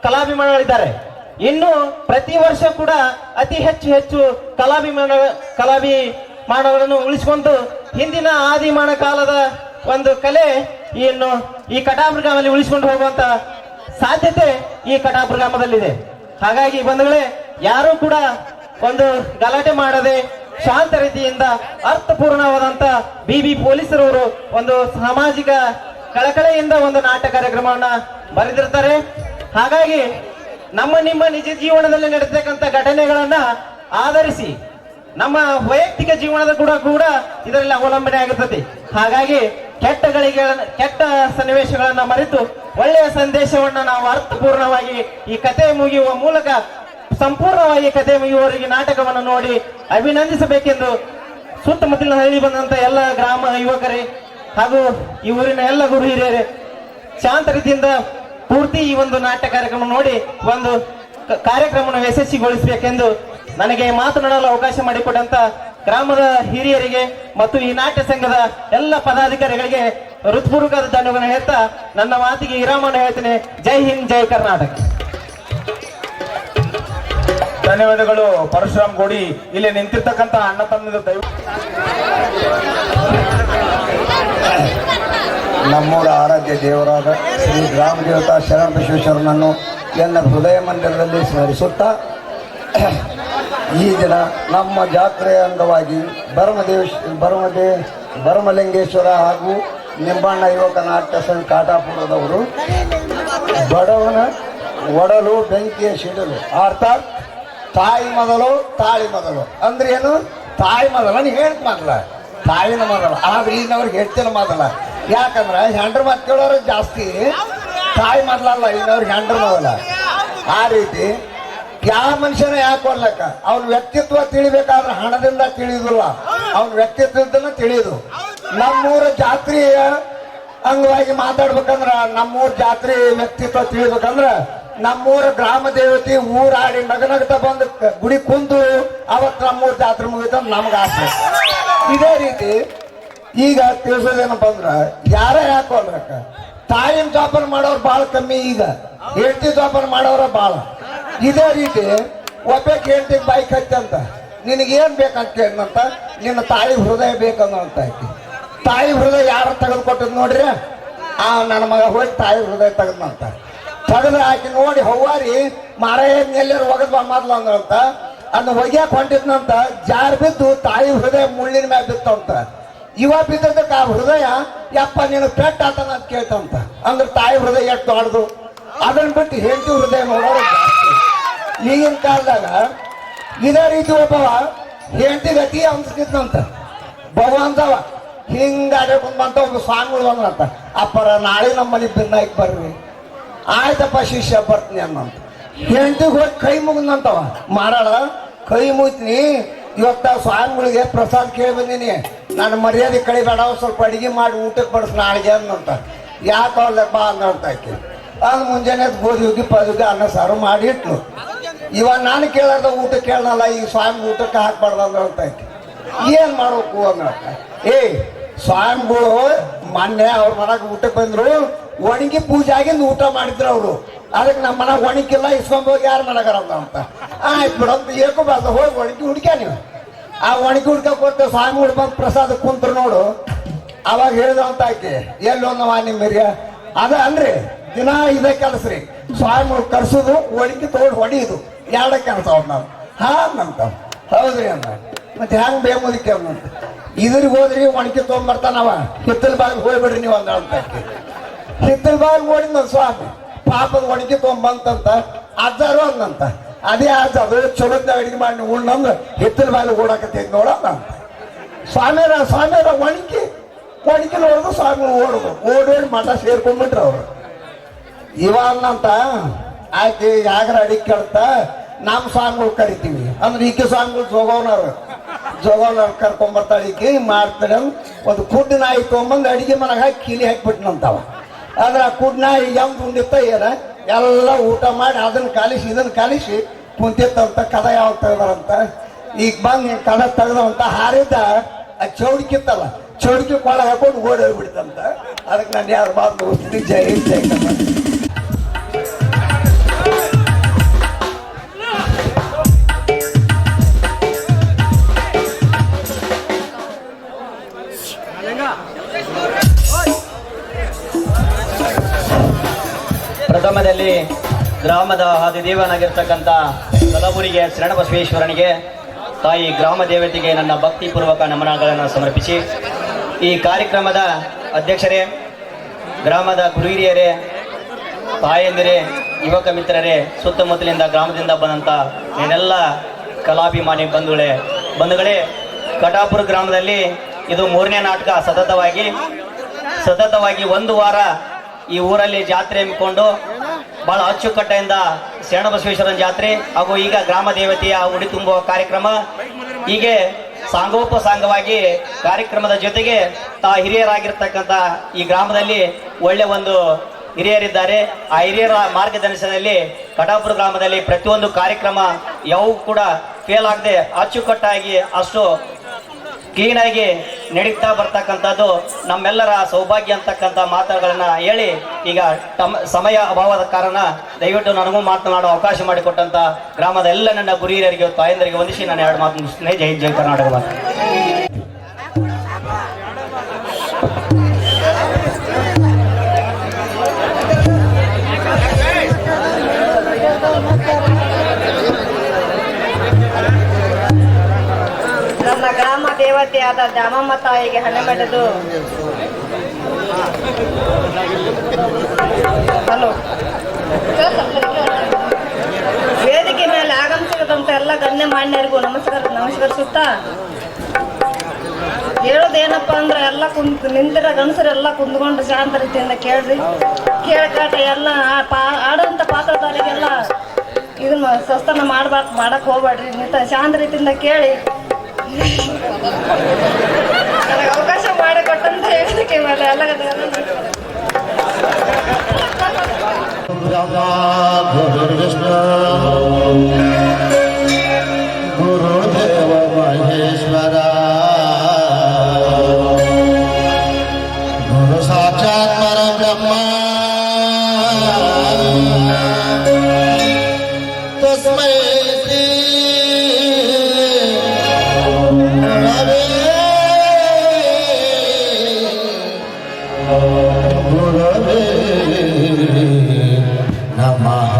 ಕಲಾಭಿಮಾನಿಗಳಿದ್ದಾರೆ. ಇನ್ನು ಪ್ರತಿ ವರ್ಷ ಕೂಡ ಅತಿ ಹೆಚ್ಚು ಕಲಾಭಿಮಾನಗಳನ್ನು ಉಳಿಸಿಕೊಂಡು ಹಿಂದಿನ ಆದಿಮಾನ ಕಾಲದ ಒಂದು ಕಲೆ ಇನ್ನು ಈ ಕಾಟಾಪುರ ಗ್ರಾಮದಲ್ಲಿ ಉಳಿಸಿಕೊಂಡು ಹೋಗುವಂತ ಸಾಧ್ಯತೆ ಈ ಕಾಟಾಪುರ ಗ್ರಾಮದಲ್ಲಿದೆ. ಹಾಗಾಗಿ ಬಂಧುಗಳೇ, ಯಾರು ಕೂಡ ಒಂದು ಗಲಾಟೆ ಮಾಡದೆ ಶಾಂತ ರೀತಿಯಿಂದ ಅರ್ಥಪೂರ್ಣವಾದಂತ ಬಿಬಿ ಪೊಲೀಸರವರು ಒಂದು ಸಾಮಾಜಿಕ ಕಳಕಳೆಯಿಂದ ಒಂದು ನಾಟ್ಯ ಕಾರ್ಯಕ್ರಮವನ್ನ ಬರೆದಿರ್ತಾರೆ. ಹಾಗಾಗಿ ನಿಮ್ಮ ನಿಜ ಜೀವನದಲ್ಲಿ ನಡೆದಕ್ಕಂತ ಘಟನೆಗಳನ್ನ ಆಧರಿಸಿ ನಮ್ಮ ವೈಯಕ್ತಿಕ ಜೀವನದ ಕೂಡ ಇದರಲ್ಲಿ ಅವಲಂಬನೆ ಆಗುತ್ತದೆ. ಹಾಗಾಗಿ ಕೆಟ್ಟ ಸನ್ನಿವೇಶಗಳನ್ನ ಮರೆತು ಒಳ್ಳೆಯ ಸಂದೇಶವನ್ನ ನಾವು ಅರ್ಥಪೂರ್ಣವಾಗಿ ಈ ಕತೆ ಮುಗಿಯುವ ಮೂಲಕ ಸಂಪೂರ್ಣವಾಗಿ ಕತೆ ಮುಗಿಯುವವರೆಗೆ ನಾಟಕವನ್ನು ನೋಡಿ ಅಭಿನಂದಿಸಬೇಕೆಂದು ಸುತ್ತಮುತ್ತಲಿನ ಹಳ್ಳಿ ಬಂದಂತ ಎಲ್ಲ ಗ್ರಾಮ ಯುವಕರೇ ಹಾಗೂ ಈ ಊರಿನ ಎಲ್ಲ ಗುರು ಹಿರಿಯರೇ ಶಾಂತ ರೀತಿಯಿಂದ ಪೂರ್ತಿ ಈ ಒಂದು ನಾಟ್ಯ ಕಾರ್ಯಕ್ರಮ ನೋಡಿ ಒಂದು ಕಾರ್ಯಕ್ರಮವನ್ನು ಯಶಸ್ವಿಗೊಳಿಸಬೇಕೆಂದು ನನಗೆ ಮಾತನಾಡಲು ಅವಕಾಶ ಮಾಡಿಕೊಟ್ಟಂತ ಗ್ರಾಮದ ಹಿರಿಯರಿಗೆ ಮತ್ತು ಈ ನಾಟ್ಯ ಸಂಘದ ಎಲ್ಲ ಪದಾಧಿಕಾರಿಗಳಿಗೆ ಹೃತ್ಪೂರ್ವಕವಾದ ಧನ್ಯವಾದಗಳನ್ನು ಹೇಳ್ತಾ ನನ್ನ ಮಾತಿಗೆ ವಿರಾಮವನ್ನು ಹೇಳ್ತೇನೆ. ಜೈ ಹಿಂದ್, ಜೈ ಕರ್ನಾಟಕ.
ಧನ್ಯವಾದಗಳು ಪರಶುರಾಮ್ ಗೋಡಿ. ಇಲ್ಲಿ ನಿಂತಿರ್ತಕ್ಕಂಥ ಅಣ್ಣ ತಮ್ಮದ
ನಮ್ಮೂರ ಆರಾಧ್ಯ ದೇವರಾದ ಶ್ರೀ ಗ್ರಾಮ ದೇವತಾ ಶರಣ ಬಸವೇಶ್ವರನನ್ನು ಎಲ್ಲ ಹೃದಯ ಮಂದಿರದಲ್ಲಿ ಸ್ಮರಿಸುತ್ತಾ, ಈ ದಿನ ನಮ್ಮ ಜಾತ್ರೆಯ ಅಂಗವಾಗಿ ಭರಮಲಿಂಗೇಶ್ವರ ಹಾಗೂ ನಿಂಬಣ್ಣ ಯುವಕ ನಾಟ್ಯ ಸಂಘ ಕಾಟಾಪುರದವರು ಬಡವನ ಒಡಲು ಬೆಂಕಿಯ ಸಿಡಲು, ಅರ್ಥಾತ್ ತಾಯಿ ಮೊದಲು ತಾಳಿ ಮೊದಲು ಅಂದ್ರೆ ಏನು? ತಾಯಿ ಮೊದಲ ನೀ ಹೇಳ್ತ ಮೊದಲ, ತಾಯಿನ ಮೊದಲ. ಆದ್ರೆ ಇನ್ನವ್ರಿಗೆ ಹೇಳ್ತಿನ ಮೊದಲ. ಯಾಕಂದ್ರೆ ಹೆಂಡ್ರ ಮಾತು ಕೇಳೋರು ಜಾಸ್ತಿ, ತಾಯಿ ಮೊದಲಲ್ಲ, ಇನ್ನವ್ರಿಗೆ ಹೆಂಡ್ರ ಮೊದಲ. ಆ ರೀತಿ ಯಾವ ಮನುಷ್ಯನ ಯಾಕೆ ಕೊಡ್ಲಕ್ಕ? ಅವನ ವ್ಯಕ್ತಿತ್ವ ತಿಳಿಬೇಕಾದ್ರೆ ಹಣದಿಂದ ತಿಳಿಯುದಿಲ್ಲ, ಅವನ ವ್ಯಕ್ತಿತ್ವದಿಂದ ತಿಳಿಯುದು. ನಮ್ಮೂರ ಜಾತ್ರೆಯ ಅಂಗವಾಗಿ ಮಾತಾಡ್ಬೇಕಂದ್ರ, ನಮ್ಮೂರ ಜಾತ್ರೆ ವ್ಯಕ್ತಿತ್ವ ತಿಳಿಬೇಕಂದ್ರ, ನಮ್ಮೂರ ಗ್ರಾಮ ದೇವತೆ ಊರಾಡಿ ನಗನಗತ ಬಂದು ಗುಡಿ ಕುಂದು ಅವತ್ತು ನಮ್ಮೂರ ಜಾತ್ರೆ ಮುಗಿತ ನಮ್ಗೆ ಆಸೆ. ಇದೇ ರೀತಿ ಈಗ ತಿಳಿಸೋದೇನಪ್ಪ ಅಂದ್ರ, ಯಾರ ಯಾಕೋಲ್ರಕ್ಕ ತಾಯಿನ ಜೋಪಾನ ಮಾಡೋರು ಭಾಳ ಕಮ್ಮಿ, ಈಗ ಹೆಂಡತಿ ಜೋಪಾನ ಮಾಡೋರ ಭಾಳ. ಇದೇ ರೀತಿ ಒಬ್ಬಕ್ಕೆ ಹೆಂಡತಿ ಬೈಕ್ ಹಚ್ಚಂತ, ನಿನಗೇನ್ ಬೇಕಂತ ಕೇಳಿದಂತ, ನಿನ್ನ ತಾಯಿ ಹೃದಯ ಬೇಕಂತ ಆಕಿ. ತಾಯಿ ಹೃದಯ ಯಾರು ತೆಗೆದುಕೊಟ್ಟದ್ ನೋಡ್ರಿ, ನನ್ನ ಮಗ ಹೋಗಿ ತಾಯಿ ಹೃದಯ ತೆಗೆದಂತ. ತೆಗೆದ್ರೆ ಆಕಿ ನೋಡಿ ಹವ್ವಾರಿ ಎಲ್ಲರೂ ಒಗದ್ ಮೊದ್ಲು ಅಂದ್ರಂತ. ಅದನ್ನ ಒಗ್ಯಾಕ ಹೊಂಟಿದ್ನಂತ, ಜಾರ್ ಬಿದ್ದು ತಾಯಿ ಹೃದಯ ಮುಳ್ಳಿನ ಮ್ಯಾಗ ಬಿತ್ತಂತ. ಇವ ಬಿದ್ದದಕ್ಕೆ ಆ ಹೃದಯ ಯಪ್ಪ ನೀನು ಪೆಟ್ಟ ಆತನ ಅಂತ ಕೇಳ್ತಂತ. ಅಂದ್ರೆ ತಾಯಿ ಹೃದಯ ಎಷ್ಟು ದೊಡ್ಡದು. ಅದನ್ನ ಬಿಟ್ಟು ಹೆಂಡತಿ ಹೃದಯ ನೋಡೋರು ಜಾಸ್ತಿ. ಈಗಿನ ಕಾಲದಾಗ ಇದೇ ರೀತಿ ಒಬ್ಬವ ಹೆಂಡತಿ ಗತಿ ಅನ್ಸ್ತಿದ್ನಂತ. ಭಗವಂತವ ಹಿಂಗಾಡೆ ಕುಂತ ಒಬ್ಬ ಸ್ವಾಮಿಗಳು ಅಂದ್ರಂತ, ಅಪ್ಪರ ನಾಳೆ ನಮ್ಮ ಮನೆ ಭಿನ್ನಾಯ್ಕೆ ಬರ್ರಿ. ಆಯ್ತಪ್ಪ ಶಿಷ್ಯ ಬರ್ತೀನಿ ಅನ್ನಂತ. ಹೆಂಡತಿಗೆ ಹೋಗಿ ಕೈ ಮುಗಿದಂತವ, ಮಾರಾಳ ಕೈ ಮುಗಿತೀನಿ, ಇವತ್ತ ಸ್ವಾಮಿಗಳಿಗೆ ಪ್ರಸಾದ ಕೇಳಿ ಬಂದೀನಿ, ನಾನು ಮರ್ಯಾದೆ ಕಳಿಬೇಡ, ಸ್ವಲ್ಪ ಅಡಿಗೆ ಮಾಡಿ ಊಟಕ್ಕೆ ಬಡಿಸ್ ನಾಳೆಗೆ ಅನ್ನಂತ. ಯಾಕೆ ಅವ್ರಲ್ಲಪ್ಪ ಅನ್ನಂತ ಆಕಿ. ಅದು ಮುಂಜಾನೆ ಗೋಧಿ ಹೋಗಿ ಪದಗಿ ಅನ್ನ ಸಾರು ಮಾಡಿ ಇಟ್ಲು. ಇವಾಗ ನಾನು ಕೇಳಾರ್ದ ಊಟ ಕೇಳಲ್ಲ, ಈ ಸ್ವಾಮಿ ಊಟಕ್ಕೆ ಹಾಕ್ಬಾರ್ದು ಅಂದ್ರಂತ ಆಕಿ. ಏನ್ ಮಾಡ್ಬೇಕು ಅನ್ನಂತ. ಸ್ವಾಮಿಗಳು ಮೊನ್ನೆ ಅವ್ರ ಮನೆಗೆ ಊಟಕ್ಕೆ ಬಂದ್ರು, ಒಣಗಿ ಪೂಜೆ ಆಗಿಂದ ಊಟ ಮಾಡಿದ್ರು ಅವರು. ಅದಕ್ಕೆ ನಮ್ಮ ಮನೆಗೆ ಒಣಗಿಲ್ಲ, ಇಸ್ಕೊಂಡೋಗಿ ಯಾರ ಮನೆಗಾರ ಅಂತ. ಆಯ್ತು ಬಿಡಂತ ಏಕೋಬಾರ್ದು, ಹೋಗಿ ಒಣಗಿ ಹುಡ್ಕ್ಯ ನೀವು. ಆ ಒಣಗಿ ಹುಡ್ಕ ಕೊಟ್ಟು ಸ್ವಾಮಿಗಳು ಬಂದು ಪ್ರಸಾದ ಕುಂತ್ರು ನೋಡು. ಅವಾಗ ಹೇಳಿದಂತ ಆಕೆ, ಎಲ್ಲೊಂದವ ನಿಮ್ಮ ಹಿರಿಯ ಅದ ಅನ್ರಿ, ದಿನ ಇದೇ ಕೆಲಸ ರೀ, ಸ್ವಾಮಿಗಳು ಕರ್ಸೋದು ಒಣಗಿ ತಗೊಂಡು ಹೊಡಿಯೋದು, ಎರಡ ಕೆಲಸ ಅವ್ರು ನಾವು. ಹಾಂತ ಹೌದ್ರಿ ಅಂದ. ಮತ್ತೆ ಹೆಂಗ್ ಬೇಮುದಿಕ್ಕೆ ಅನ್ನಂತ. ಇದ್ರಿಗೆ ಹೋದ್ರಿ ಒಣಗಿ ತೊಗೊಂಬರ್ತಾನವ, ಹಿತ್ತಲ ಬಾಗಿಲು ಹೋಗ್ಬಿಡ್ರಿ ನೀವು ಅಂದ ಅಂತ. ಹಿತ್ತಲ ಬಾಗಿಲು ಓಡಿದ ಸ್ವಾಮಿ ಪಾಪದ ಒಣಗಿ ತೊಗೊಂಬಂತಂತ. ಅಜ್ಜಾರು ಅಂದಂತ, ಅದೇ ಅಜ್ಜ ಅದು ಚಲೋದ ಅಡಿಗೆ ಮಾಡಿ ಉಣ್ಣಂದ್ರೆ ಹಿತ್ತಲ ಬಾಗಿಲು ಓಡಾಕತ್ತೈತಿ ನೋಡೋಣ. ಸ್ವಾಮಿಯರ ಒಣಗಿ ನೋಡುದು, ಸ್ವಾಮಿ ಓಡುದು, ಓಡಿ ಮಠ ಸೇರ್ಕೊಂಡ್ಬಿಟ್ರು ಅವ್ರು. ಇವ ಅನ್ನಂತ ಆಯ್ತು ಯಾಗ್ರ ಅಡಿಗೆ ಕೇಳ್ತ, ನಮ್ಮ ಸ್ವಾಮಿಗಳು ಕರಿತೀವಿ ಅಂದ್ರೆ ಈಕೆ ಸ್ವಾಮಿಗಳು ಜೋಗವ್ನವ್ರು ಕರ್ಕೊಂಬರ್ತಾಳೆ. ಈಕೆ ಮಾಡ್ತಾರೆ ಒಂದು ಕುಡ್ ನಾಯಿ ತೊಗೊಂಬಂದು ಅಡಿಗೆ ಮನೆಗೆ ಹಾಕಿ ಕೀಲಿ ಹಾಕಿಬಿಟ್ನಂತವ. ಆದ್ರೆ ಆ ಕುಡ್ ನಾಯಿ ಹೆಂಗ್ ಉಂಡಿತ್ತ ಏನ ಎಲ್ಲ ಊಟ ಮಾಡಿ ಅದನ್ನ ಕಾಲಿಸಿ ಇದನ್ನ ಕಾಲಿಸಿ ಕುಂತಿತ್ತಂತ. ಕದ ಯಾವಾಗ ತೆಗ್ದಾರಂತ, ಈಗ ಬಂದು ಕದ ತೆಗ್ದಂತ ಹಾರಿದ್ದ ಆ ಚೌಡಿಕಿತ್ತಲ್ಲ, ಚೌಡಿಕೆ ಕೊಳ ಹಾಕೊಂಡು ಓಡಿ ಹೋಗ್ಬಿಡ್ತಂತ. ಅದಕ್ಕೆ ನಾನು ಯಾರು ಮಾತು ಜೈ ಜೈ
ಪ್ರಥಮದಲ್ಲಿ ಗ್ರಾಮದ ಆದಿದೇವನಾಗಿರ್ತಕ್ಕಂಥ ಕಲಬುರಗಿಯ ಶರಣಬಸವೇಶ್ವರನಿಗೆ, ತಾಯಿ ಗ್ರಾಮ ದೇವತೆಗೆ ನನ್ನ ಭಕ್ತಿಪೂರ್ವಕ ನಮನಗಳನ್ನು ಸಮರ್ಪಿಸಿ, ಈ ಕಾರ್ಯಕ್ರಮದ ಅಧ್ಯಕ್ಷರೇ, ಗ್ರಾಮದ ಗುರು ಹಿರಿಯರೇ, ತಾಯಂದಿರೇ, ಯುವಕ ಮಿತ್ರರೇ, ಸುತ್ತಮುತ್ತಲಿಂದ ಗ್ರಾಮದಿಂದ ಬಂದಂಥ ಏನೆಲ್ಲ ಕಲಾಭಿಮಾನಿ ಬಂಧುಗಳೇ, ಕಟಾಪುರ ಗ್ರಾಮದಲ್ಲಿ ಇದು 3ನೇ ನಾಟಕ. ಸತತವಾಗಿ 1 ವಾರ ಈ ಊರಲ್ಲಿ ಜಾತ್ರೆ ಹಮ್ಮಿಕೊಂಡು ಬಹಳ ಅಚ್ಚುಕಟ್ಟೆಯಿಂದ ಶರಣಬಸವೇಶ್ವರನ ಜಾತ್ರೆ ಹಾಗೂ ಈಗ ಗ್ರಾಮ ದೇವತೆಯ ಉಡಿ ತುಂಬುವ ಕಾರ್ಯಕ್ರಮ, ಹೀಗೆ ಸಾಂಗೋಪಸಾಂಗವಾಗಿ ಕಾರ್ಯಕ್ರಮದ ಜೊತೆಗೆ ಹಿರಿಯರಾಗಿರ್ತಕ್ಕಂಥ ಈ ಗ್ರಾಮದಲ್ಲಿ ಒಳ್ಳೆ ಒಂದು ಹಿರಿಯರಿದ್ದಾರೆ. ಆ ಹಿರಿಯರ ಮಾರ್ಗದರ್ಶನದಲ್ಲಿ ಕಟಾಪುರ ಗ್ರಾಮದಲ್ಲಿ ಪ್ರತಿಯೊಂದು ಕಾರ್ಯಕ್ರಮ ಯಾವ ಕೂಡ ಫೇಲ್ ಆಗದೆ ಅಚ್ಚುಕಟ್ಟಾಗಿ ಅಷ್ಟು ಕ್ಲೀನಾಗಿ ನಡೀತಾ ಬರ್ತಕ್ಕಂಥದ್ದು ನಮ್ಮೆಲ್ಲರ ಸೌಭಾಗ್ಯ ಅಂತಕ್ಕಂಥ ಮಾತುಗಳನ್ನ ಹೇಳಿ, ಈಗ ಸಮಯ ಅಭಾವದ ಕಾರಣ ದಯವಿಟ್ಟು ನನಗೂ ಮಾತನಾಡೋ ಅವಕಾಶ ಮಾಡಿಕೊಟ್ಟಂತ ಗ್ರಾಮದ ಎಲ್ಲ ನನ್ನ ಗುರು ಹಿರಿಯರಿಗೆ, ತಾಯಂದರಿಗೆ ವಂದಿಸಿ ನಾನು 2 ಮಾತು ಮುಗಿಸ್ತೇನೆ. ಜೈ ಜೈ ಕರ್ನಾಟಕ ಮಾತು.
ನಮ್ಮ ಗ್ರಾಮ ದೇವತೆಯಾದ ದ್ಯಾಮಮ್ಮ ತಾಯಿಗೆ ಹಣೆ ಮೆಡೆದು ಹಲೋ, ವೇದಿಕೆ ಮೇಲೆ ಆಗಮಿಸಿದಂತ ಎಲ್ಲ ಗಣ್ಯ ಮಾನ್ಯರಿಗೂ ನಮಸ್ಕರಿಸುತ್ತಾ ಹೇಳೋದೇನಪ್ಪ ಅಂದ್ರೆ ಎಲ್ಲ ನಿಂತಿರೋ ಗಣಸರೆಲ್ಲ ಕುಂದ್ಕೊಂಡು ಶಾಂತ ರೀತಿಯಿಂದ ಕೇಳ್ರಿ. ಕೇಳ್ಕಾಟ ಎಲ್ಲ ಆಡೋಂಥ ಪಾತ್ರಧಾರಿಗೆಲ್ಲ ಇದನ್ನ ಸಸ್ತನ ಮಾಡಕ್ ಹೋಗ್ಬೇಡ್ರಿ. ಶಾಂತ ರೀತಿಯಿಂದ ಕೇಳಿ ನನಗೆ ಅವಕಾಶ ಮಾಡಿಕೊಟ್ಟಂತ ಹೇಳೋದಕ್ಕೆ ಮೇಲೆ ಎಲ್ಲ
ಗುರುದೇವ ಮಹೇಶ್ವರ ಗುರು ಸಾಕ್ಷಾತ್ ಪರಬ್ರಹ್ಮ ತಸ್ಮೈ ಶ್ರೀ ಗುರವೇ ನಮಃ.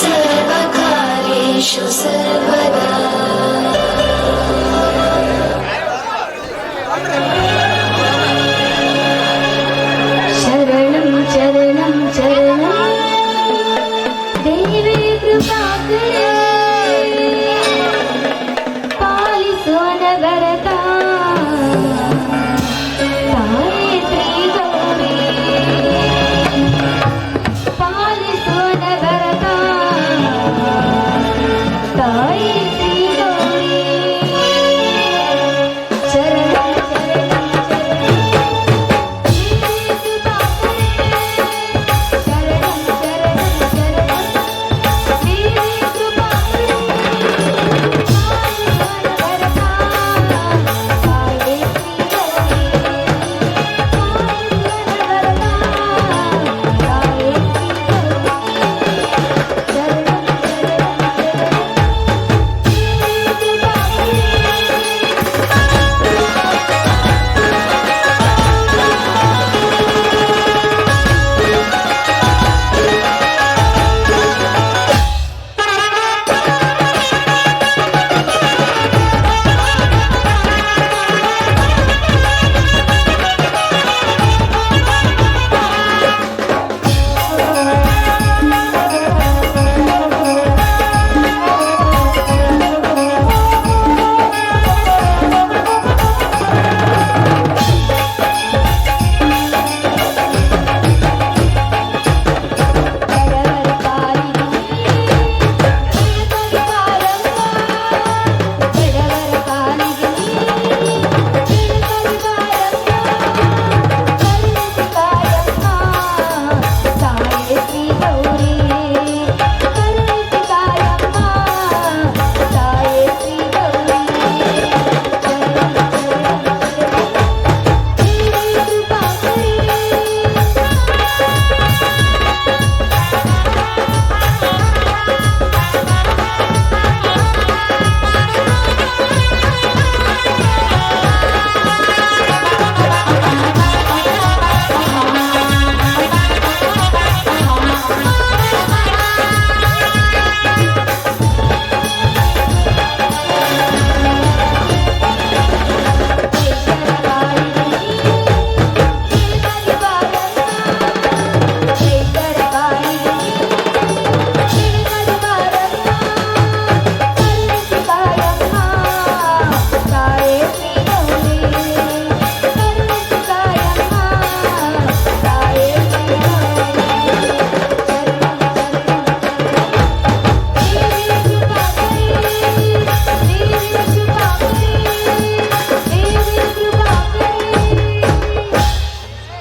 सर्वकार्येषु सर्वदा शरणं चरणं चरणं देवे कृपाकरे पालिसो नगरता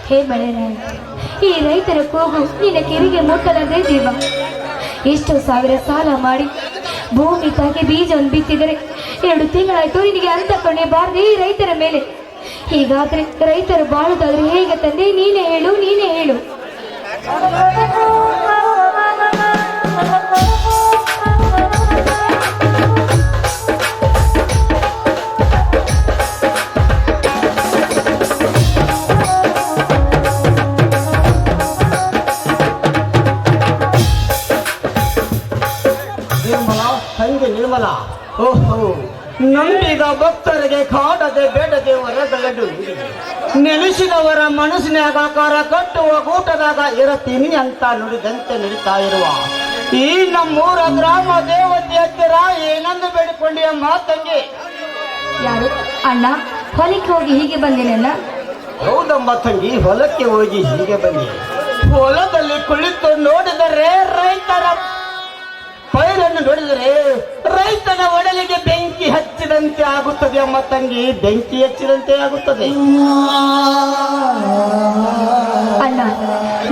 ಹೇ ಮಳೆರಾಯ, ಈ ರೈತರ ಕೂಗು ನಿನ್ನ ಕಿವಿಗೆ ಮುಟ್ಟಲದೇ ದೇವ. ಎಷ್ಟು ಸಾವಿರ ಸಾಲ ಮಾಡಿ ಭೂಮಿ ತಾಗಿ ಬೀಜವನ್ನು ಬಿತ್ತಿದರೆ 2 ತಿಂಗಳಾಯ್ತು, ನಿನಗೆ ಅಂತ ಕಣ್ಣೆ ಬಾರದೆ ಈ ರೈತರ ಮೇಲೆ. ಹೀಗಾದ್ರೆ ರೈತರು ಬಾಳುದಾದ್ರೆ ಹೇಗೆ ತಂದೆ? ನೀನೇ ಹೇಳು, ನೀನೇ ಹೇಳು.
ನಿರ್ಮಲ, ಓಹೋ, ನಂಬಿದ ಭಕ್ತರಿಗೆ ಕಾಡದೆ ಬೇಡದೆ ವರದಗಡು ನೆಲೆಸಿದವರ ಮನಸ್ಸಿನಾಗ ಆಕಾರ ಕಟ್ಟುವ ಕೂಟದಾಗ ಇರತೀನಿ ಅಂತ ನುಡಿದಂತೆ ನಡೀತಾ ಇರುವ ಈ ನಮ್ಮೂರ ಗ್ರಾಮ ದೇವತೆ ಹತ್ತಿರ ಏನಂದು ಬೇಡಿಕೊಂಡಿಯ ಮಾತಂಗೆ.
ಯಾರು ಅಣ್ಣ? ಹೊಲಕ್ಕೆ ಹೋಗಿ ಹೀಗೆ ಬಂದಿನಲ್ಲ?
ಹೌದಮ್ಮ ತಂಗಿ, ಹೊಲಕ್ಕೆ ಹೋಗಿ ಹೀಗೆ ಬನ್ನಿ. ಹೊಲದಲ್ಲಿ ಕುಳಿತು ನೋಡಿದರೆ ರೈತರ ಪೈರನ್ನು ನೋಡಿದರೆ ರೈತನ ಒಡಲಿಗೆ ಬೆಂಕಿ ಹಚ್ಚಿದಂತೆ ಆಗುತ್ತದೆ ಅಮ್ಮ ತಂಗಿ, ಬೆಂಕಿ ಹಚ್ಚಿದಂತೆ ಆಗುತ್ತದೆ.
ಅಣ್ಣ,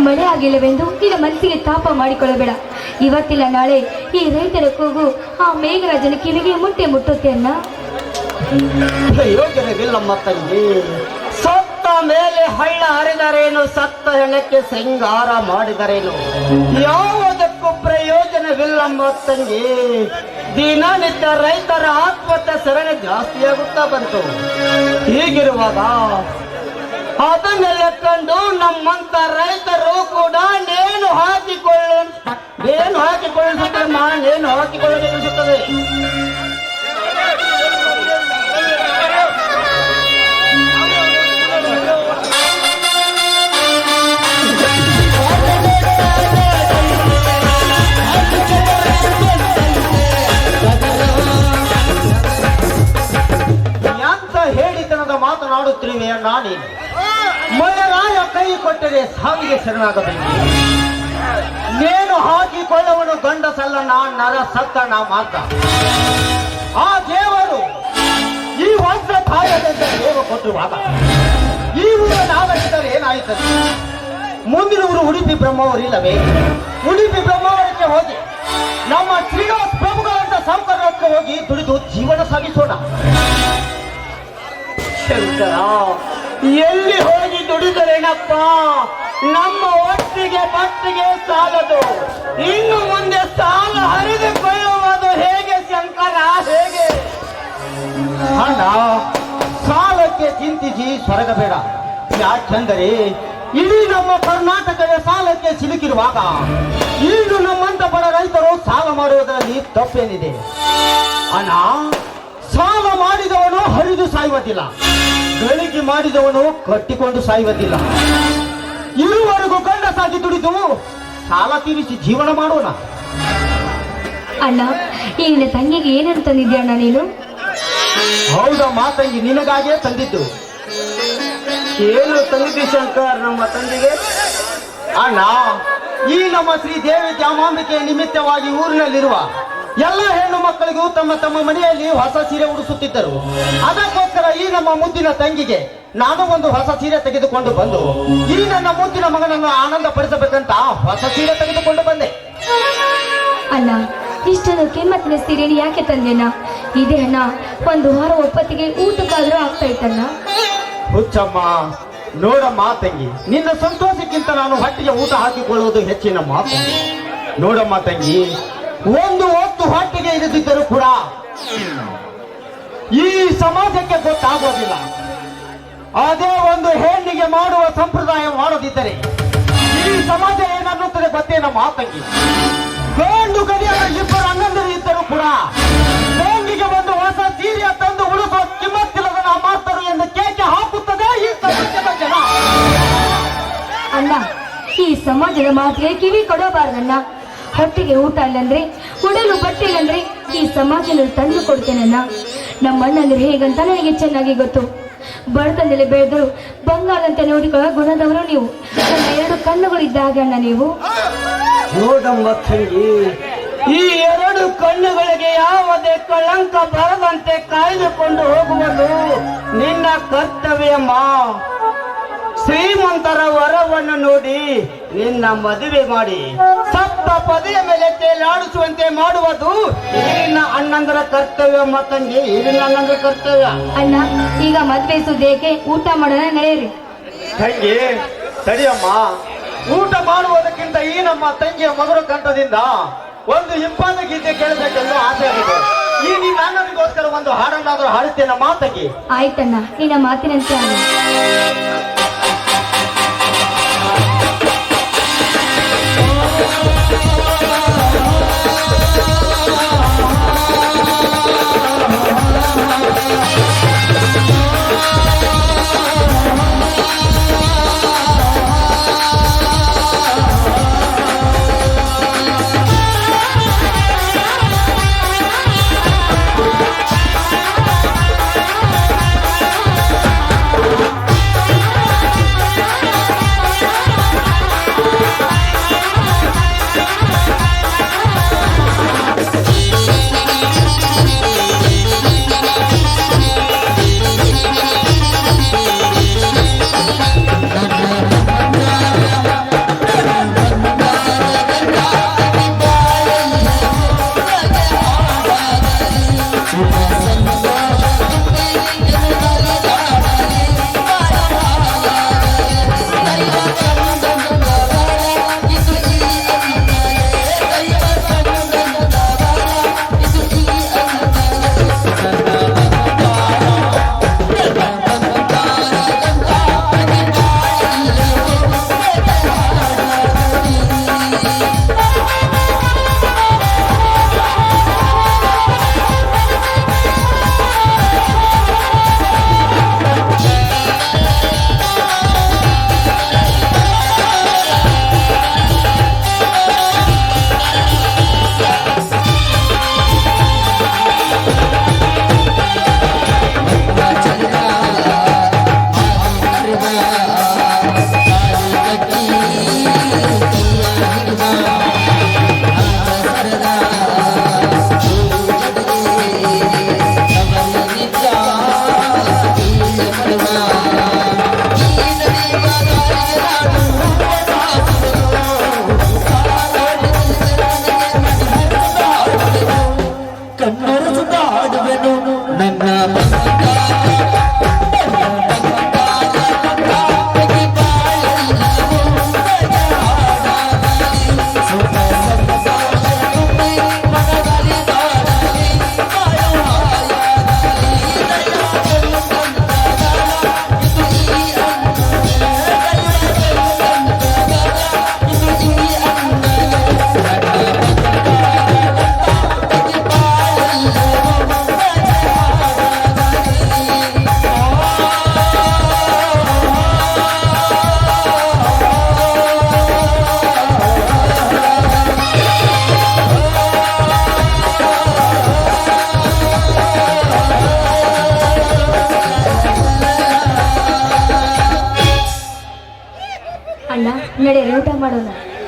ಮಳೆ ಆಗಿಲ್ಲವೆಂದು ನಿನ್ನ ಮನಸ್ಸಿಗೆ ತಾಪ ಮಾಡಿಕೊಳ್ಳಬೇಡ. ಇವತ್ತಿಲ್ಲ ನಾಳೆ ಈ ರೈತರ ಕೂಗು ಆ ಮೇಘರಾಜನ ಕಿವಿಗೆ ಮುಟ್ಟುತ್ತೆ ಅಣ್ಣ.
ಪ್ರಯೋಜನವಿಲ್ಲಮ್ಮ ತಂಗಿ. ಸತ್ತ ಮೇಲೆ ಹಳ್ಳ ಹರಿದರೇನು, ಸತ್ತ ಹೆಣಕ್ಕೆ ಶೃಂಗಾರ ಮಾಡಿದರೇನು, ಯಾವುದಕ್ಕೂ ಪ್ರಯೋಜನವಿಲ್ಲಮ್ಮ ತಂಗಿ. ದಿನನಿತ್ಯ ರೈತರ ಆತ್ಮಹತ್ಯೆ ಸರಣಿ ಜಾಸ್ತಿಯಾಗುತ್ತಾ ಬಂತು. ಹೀಗಿರುವಾಗ ಅದನ್ನೆಲ್ಲ ಕಂಡು ನಮ್ಮಂತ ರೈತರು ಕೂಡ ನೇಣು ಹಾಕಿಕೊಳ್ಳಬೇಕೆನಿಸುತ್ತದೆ. ಎಂತ ಹೇಳಿತನದ ಮಾತನಾಡುತ್ತಿರುವೆ ನಾನೇ. ಮಳೆರಾಯ ಕೈ ಕೊಟ್ಟರೆ ಸಾವಿಗೆ ಶರಣಾಗಬೇಕು. ನೇಣು ಹಾಕಿಕೊಳ್ಳುವನು ಗಂಡಸಲ್ಲ, ನರ ಸತ್ತಣ ಮಾತ. ಆ ದೇವರು ಈ ವಂಶ ಕಾಯದಿಂದ ದೇವ ಕೊಟ್ಟಿರುವಾಗ ಈ ಊರನ್ನಾಗದಿದ್ದರೆ ಏನಾಯ್ತದೆ? ಮುಂದಿನ ಊರು ಉಡುಪಿ ಬ್ರಹ್ಮಾವರಿಲ್ಲವೇ? ಉಡುಪಿ ಬ್ರಹ್ಮಾವರಕ್ಕೆ ಹೋಗಿ ನಮ್ಮ ಶ್ರೀನಿವಾಸ ಪ್ರಭುಗಳಂತ ಸಂಪರ್ಕಕ್ಕೆ ಹೋಗಿ ದುಡಿದು ಜೀವನ ಸಾಗಿಸೋಣ. ಶಂಕರ, ಎಲ್ಲಿ ಹೋಗಿ ದುಡಿದರೇನಪ್ಪ? ನಮ್ಮ ಒಟ್ಟಿಗೆ ಪಟ್ಟಿಗೆ ಸಾಲದು. ಇನ್ನು ಮುಂದೆ ಸಾಲ ಹರಿದುಕೊಳ್ಳುವುದು ಹೇಗೆ ಶಂಕರ, ಹೇಗೆ? ಹಣ ಸಾಲಕ್ಕೆ ಚಿಂತಿಸಿ ಸ್ವರ್ಗಬೇಡ. ಯಾಕೆಂದರೆ ಇಡೀ ನಮ್ಮ ಕರ್ನಾಟಕದ ಸಾಲಕ್ಕೆ ಸಿಲುಕಿರುವಾಗ ಇನ್ನು ನಮ್ಮಂತ ಬಡ ರೈತರು ಸಾಲ ಮಾಡುವುದರಲ್ಲಿ ತಪ್ಪೇನಿದೆ? ಹಣ ಸಾಲ ಮಾಡಿದವನು ಹರಿದು ಸಾಯುವುದಿಲ್ಲ, ಗಳಿಕೆ ಮಾಡಿದವನು ಕಟ್ಟಿಕೊಂಡು ಸಾಯುವುದಿಲ್ಲ. ಇರುವರೆಗೂ ಗಂಡಸಾಗಿ ದುಡಿದು ಸಾಲ ತೀರಿಸಿ ಜೀವನ ಮಾಡೋಣ.
ಅಣ್ಣ, ಈ ನಿನ್ನ ತಂಗಿಗೆ ಏನಂತ ತಂದಿದ್ಯಾ ಅಣ್ಣ ನೀನು?
ಹೌದಮ್ಮ ತಂಗಿ, ನಿನಗಾಗಿಯೇ ತಂದಿದ್ದು. ಏನು ತಂದಿದ್ದಿ ಶಂಕರ್ ನಮ್ಮ ತಂದೆಗೆ? ಅಣ್ಣ, ಈ ನಮ್ಮ ಶ್ರೀ ದೇವಿ ದ್ಯಾಮಾಂಬಿಕೆ ನಿಮಿತ್ತವಾಗಿ ಊರಿನಲ್ಲಿರುವ ಎಲ್ಲ ಹೆಣ್ಣು ಮಕ್ಕಳಿಗೂ ತಮ್ಮ ತಮ್ಮ ಮನೆಯಲ್ಲಿ ಹೊಸ ಸೀರೆ ಉಡಿಸುತ್ತಿದ್ದರು. ಅದಕ್ಕೋಸ್ಕರ ಈ ನಮ್ಮ ಮುದ್ದಿನ ತಂಗಿಗೆ ನಾನು ಒಂದು ಹೊಸ ಸೀರೆ ತೆಗೆದುಕೊಂಡು ಬಂದು ಈ ನನ್ನ ಮುದ್ದಿನ ಮಗನನ್ನು ಆನಂದ ಪಡಿಸಬೇಕಂತ ಹೊಸ ಸೀರೆ ತೆಗೆದುಕೊಂಡು ಬಂದೆ.
ಅಣ್ಣ, ಇಷ್ಟೊಂದು ಕೆಮ್ಮತ್ತಿನ ಸೀರೆಯನ್ನು ಯಾಕೆ ತಂದೆಣ್ಣ? ಇದೇ ಅಣ್ಣ ಒಂದು ವಾರ ಒಪ್ಪತ್ತಿಗೆ ಊಟಕ್ಕಾದ್ರೂ ಆಗ್ತಾ ಇತ್ತಣ್ಣ.
ಹುಚ್ಚಮ್ಮ, ನೋಡಮ್ಮ ತಂಗಿ, ನಿನ್ನ ಸಂತೋಷಕ್ಕಿಂತ ನಾನು ಹೊಟ್ಟೆಗೆ ಊಟ ಹಾಕಿಕೊಳ್ಳುವುದು ಹೆಚ್ಚಿನ ಮಾತು. ನೋಡಮ್ಮ ತಂಗಿ, ಒಂದು ಹೊತ್ತು ಹೊಟ್ಟೆಗೆ ಇರದಿದ್ದರೂ ಕೂಡ ಈ ಸಮಾಜಕ್ಕೆ ಗೊತ್ತಾಗೋದಿಲ್ಲ. ಅದೇ ಒಂದು ಹೆಣ್ಣಿಗೆ ಮಾಡುವ ಸಂಪ್ರದಾಯ ಮಾಡೋದಿದ್ದರೆ ಈ ಸಮಾಜ ಏನನ್ನುತ್ತದೆ ಗೊತ್ತೇನಮ್ಮ ತಂಗಿ? ಗಂಡು ಗಡಿಯಾರ ಇಬ್ಬರು ಅಣ್ಣಂದಿರು ಇದ್ದರೂ ಕೂಡ ಗಂಡಿಗೆ ಒಂದು ಹೊಸ ಸೀರೆಯ ತಂದು ಉಳಿಸುವ ಕಿಮ್ಮತ್ತಿಲ್ಲದ ನಾ ಮಾಸ್ತರು ಎಂದು ಕೇಕೆ ಹಾಕುತ್ತದೆ ಈ ಸಮಾಜದ ಜನ.
ಅಣ್ಣ, ಈ ಸಮಾಜದ ಮಾತಿಗೆ ಕಿವಿ ಕೊಡಬಾರ್ದಣ್ಣ. ಹೊಟ್ಟೆಗೆ ಊಟ ಇಲ್ಲಂದ್ರೆ, ಉಡಲು ಬಟ್ಟೆ ಇಲ್ಲಂದ್ರೆ ಈ ಸಮಾಜನ ತಂದು ಕೊಡ್ತೇನಣ್ಣ. ನಮ್ಮ ಅಣ್ಣಂದ್ರೆ ಹೇಗಂತ ನನಗೆ ಚೆನ್ನಾಗಿ ಗೊತ್ತು. ಬಡತನದಲ್ಲಿ ಬೆಳೆದರು ಬಂಗಾರದಂತೆ ನೋಡಿಕೊಳ್ಳೋ ಗುಣದವರು ನೀವು. ನನ್ನ ಎರಡು ಕಣ್ಣುಗಳಿದ್ದಾಗ ಅಣ್ಣ ನೀವು.
ನೋಡಮ್ಮ ತಂಗಿ, ಈ ಎರಡು ಕಣ್ಣುಗಳಿಗೆ ಯಾವುದೇ ಕಳಂಕ ಬರದಂತೆ ಕಾಯ್ದುಕೊಂಡು ಹೋಗುವುದು ನಿನ್ನ ಕರ್ತವ್ಯಮ್ಮ. ಶ್ರೀಮಂತರ ವರವನ್ನು ನೋಡಿ ನಿನ್ನ ಮದುವೆ ಮಾಡಿ ಸಪ್ತ ಪದೆಯ ಮೇಲೆ ತೇಲಾಡಿಸುವಂತೆ ಮಾಡುವುದು ನಿನ್ನ ಅಣ್ಣಂದರ ಕರ್ತವ್ಯಮ್ಮ ತಂಗಿ, ಇದು ನನ್ನಂದ್ರ ಕರ್ತವ್ಯ.
ಅಣ್ಣ, ಈಗ ಮದ್ವೆ ಸುದ್ದೇಕೆ? ಊಟ ಮಾಡೋಣ, ನಡೆಯಿರಿ.
ತಂಗಿ ಸರಿಯಮ್ಮ, ಊಟ ಮಾಡುವುದಕ್ಕಿಂತ ಈ ನಮ್ಮ ತಂಗಿಯ ಮಗನ ಕಂಠದಿಂದ ಒಂದು ಇಂಪಾದ ಗೀತೆ ಕೇಳಬೇಕೆಂದು ಆಸೆ ಆಗಿದೆ. ಈ ನಿನ್ನ ಅಣ್ಣನಿಗೋಸ್ಕರ ಒಂದು ಹಾಡನ್ನಾದ್ರೂ ಹಾಡುತ್ತೇನೆ ಮಾತಂಗಿ.
ಆಯ್ತಣ್ಣ, ನಿನ್ನ ಮಾತಿನಂತೆ ಅಣ್ಣ.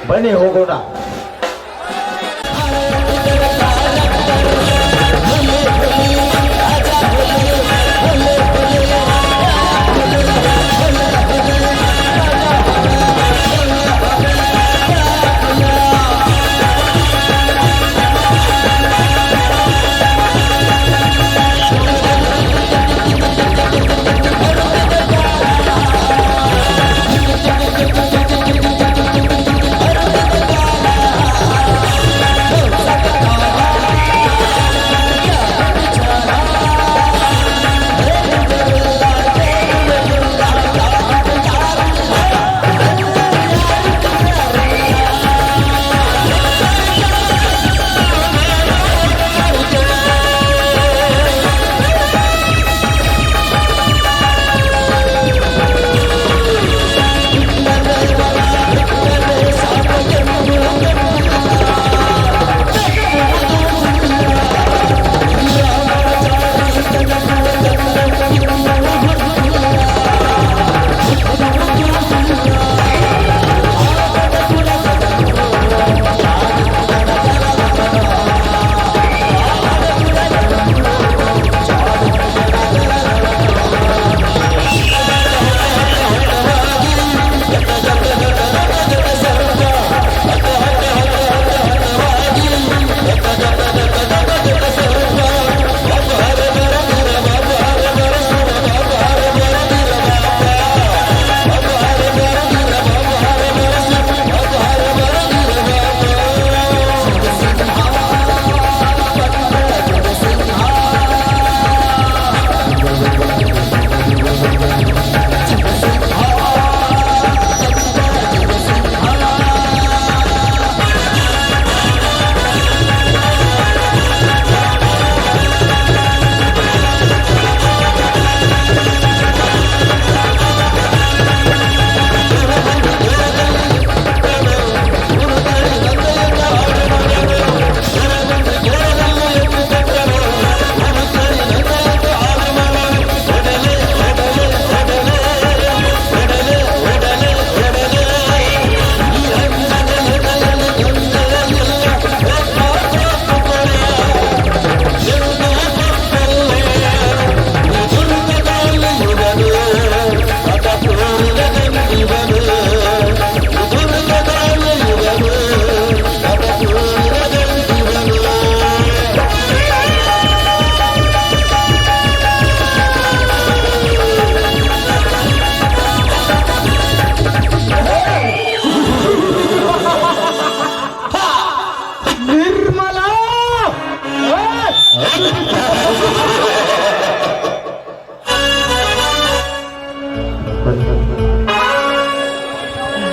ಬನ್ನಿ ಹೋಗೋಣ.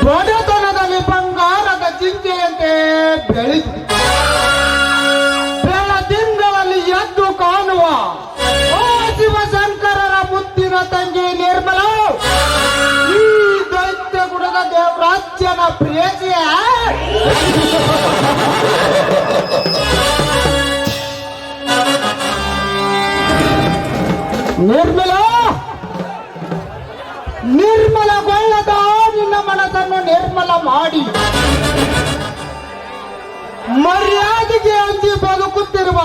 ಬಡತನದಲ್ಲಿ ಬಂಗಾರದ ಜಿಂಕೆಯಂತೆ ಬೆಳೆದು ಬೆಳದಿಂಗಳಲ್ಲಿ ಎದ್ದು ಕಾಣುವ ಓ ಶಿವಶಂಕರರ ಮುತ್ತಿನ ತಂಗಿ ನಿರ್ಮಲ, ಈ ದೈತ್ಯ ಗುಣದ ದೇವರಾಜ್ಯನ ಪ್ರಿಯಸಿಯ ನಿರ್ಮಲಗೊಳ್ಳದ ನಿನ್ನ ಮನಸ್ಸನ್ನು ನಿರ್ಮಲ ಮಾಡಿ ಮರ್ಯಾದೆಗೆ ಅಂಜಿ ಬದುಕುತ್ತಿರುವ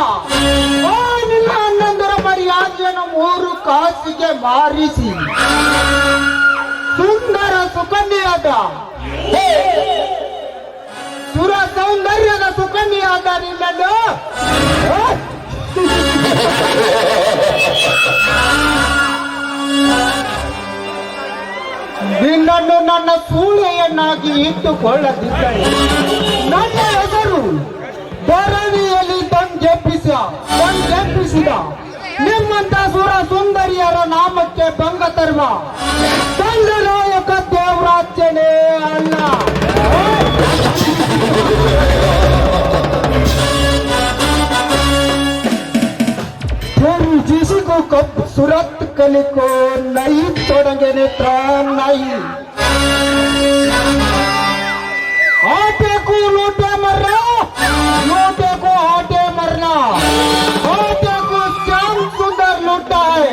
ಆ ನಿನ್ನ ಅಣ್ಣಂದರ ಮರ್ಯಾದೆಯನ್ನು 3 ಕಾಸಿಗೆ ಮಾರಿಸಿ ಸುಂದರ ಸುಕನ್ಯಾದ ಸುರ ಸೌಂದರ್ಯದ ಸುಕನ್ಯಾದ ನಿನ್ನನ್ನು ನಿನ್ನನ್ನು ನನ್ನ ಸೂಳೆಯನ್ನಾಗಿ ಇಟ್ಟುಕೊಳ್ಳದಿದ್ದರೆ ನನ್ನ ಹೆಸರು ಧರಣಿಯಲ್ಲಿ ತಂಜೆಪ್ಪಿಸಿದ ನಿಮ್ಮಂತ ಸುರ ಸುಂದರಿಯರ ನಾಮಕ್ಕೆ ಭಂಗ ತರುವ ದಂಡನಾಯಕ ದೇವರಾಜ್ಯನೇ ಅಲ್ಲ. जिसको कब सूरत कली को नहीं तोड़ेंगे नेत्रा नहीं, आटे को लूटे मरना, लूटे को आटे मरना, आटे को श्याम सुंदर लूटा है।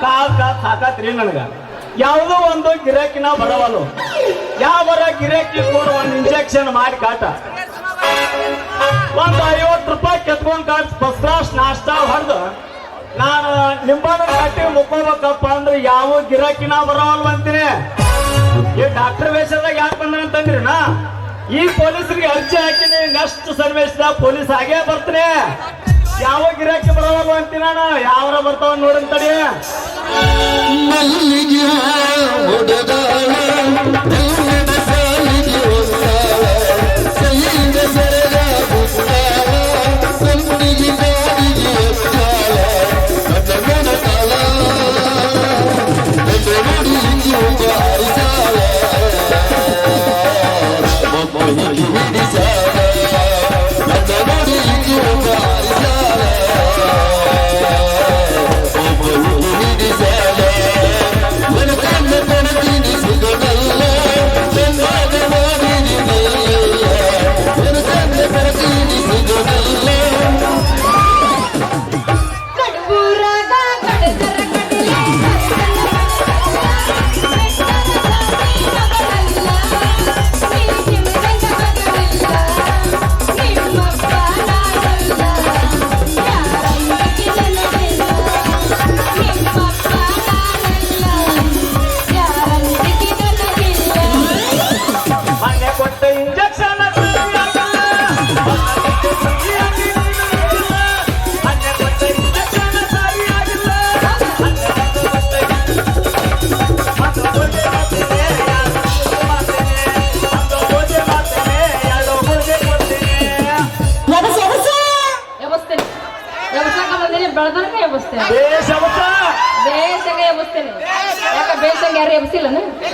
ಕಾಲ್ ಸಾಕಾತ್ರಿ ನನಗ. ಯಾವುದೋ ಒಂದು ಗಿರಾಕಿನ ಬರವಲ್ಲ. ಯಾವರ ಗಿರಾಕಿ ಕೂಡ ಒಂದು ಇಂಜೆಕ್ಷನ್ ಮಾಡಿ ಕಾಟ, ಒಂದು 50 ರೂಪಾಯಿ ಕೆತ್ಕೊಂಡ್ ಕಾಟ್ ಫಸ್ಟ್ ಕ್ಲಾಸ್ ನಾಷ್ಟಾ ಹೊಡೆದು ನಾನು ನಿಂಬಾಣ ಕಟ್ಟಿ ಮುಕ್ಕೋಬೇಕಪ್ಪ ಅಂದ್ರೆ ಯಾವ ಗಿರಾಕಿನ ಬರವಲ್ವ ಅಂತೀನಿ. ಈ ಡಾಕ್ಟರ್ ವೇಷದಾಗ ಯಾಕೆ ಬಂದ್ರಂತಂದ್ರಿ ನಾ ಈ ಪೊಲೀಸರಿಗೆ ಅರ್ಜಿ ಹಾಕಿನಿ, ನೆಕ್ಸ್ಟ್ ಸನ್ನಿವೇಶದಾಗ ಪೊಲೀಸ್ ಆಗೇ ಬರ್ತೀನಿ. ಯಾವ ಗಿರಾಕಿ ಬರವಲ್ವ ಅಂತೀನ, ಯಾವ್ರ ಬರ್ತಾವ ನೋಡಂತಡಿ.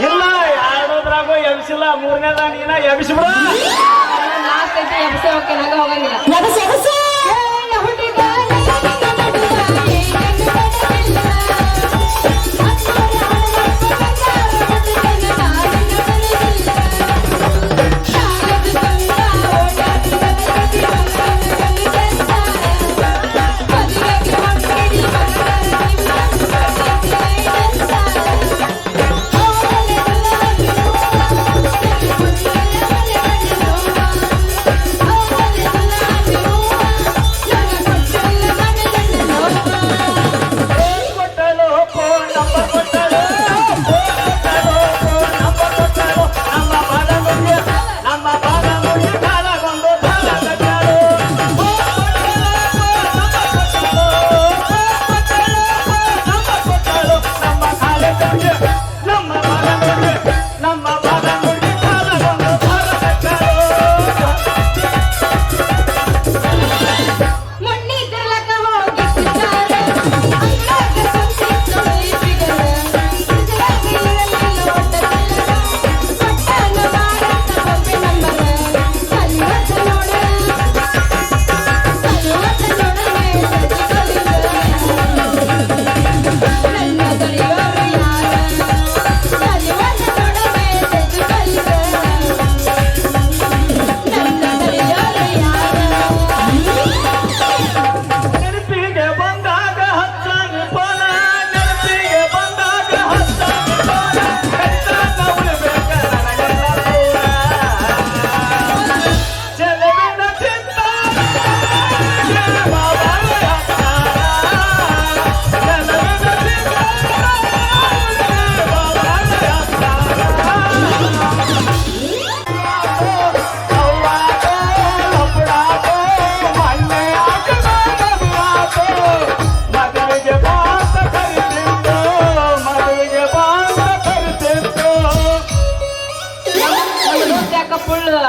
ಇಲ್ಲ ಎರಡೋದ್ರಾಗೂ ಎಬ್ಸಿಲ್ಲ, ಮೂರನೇದ ನೀನ ಎಬ್ಸಿಬಿಡ.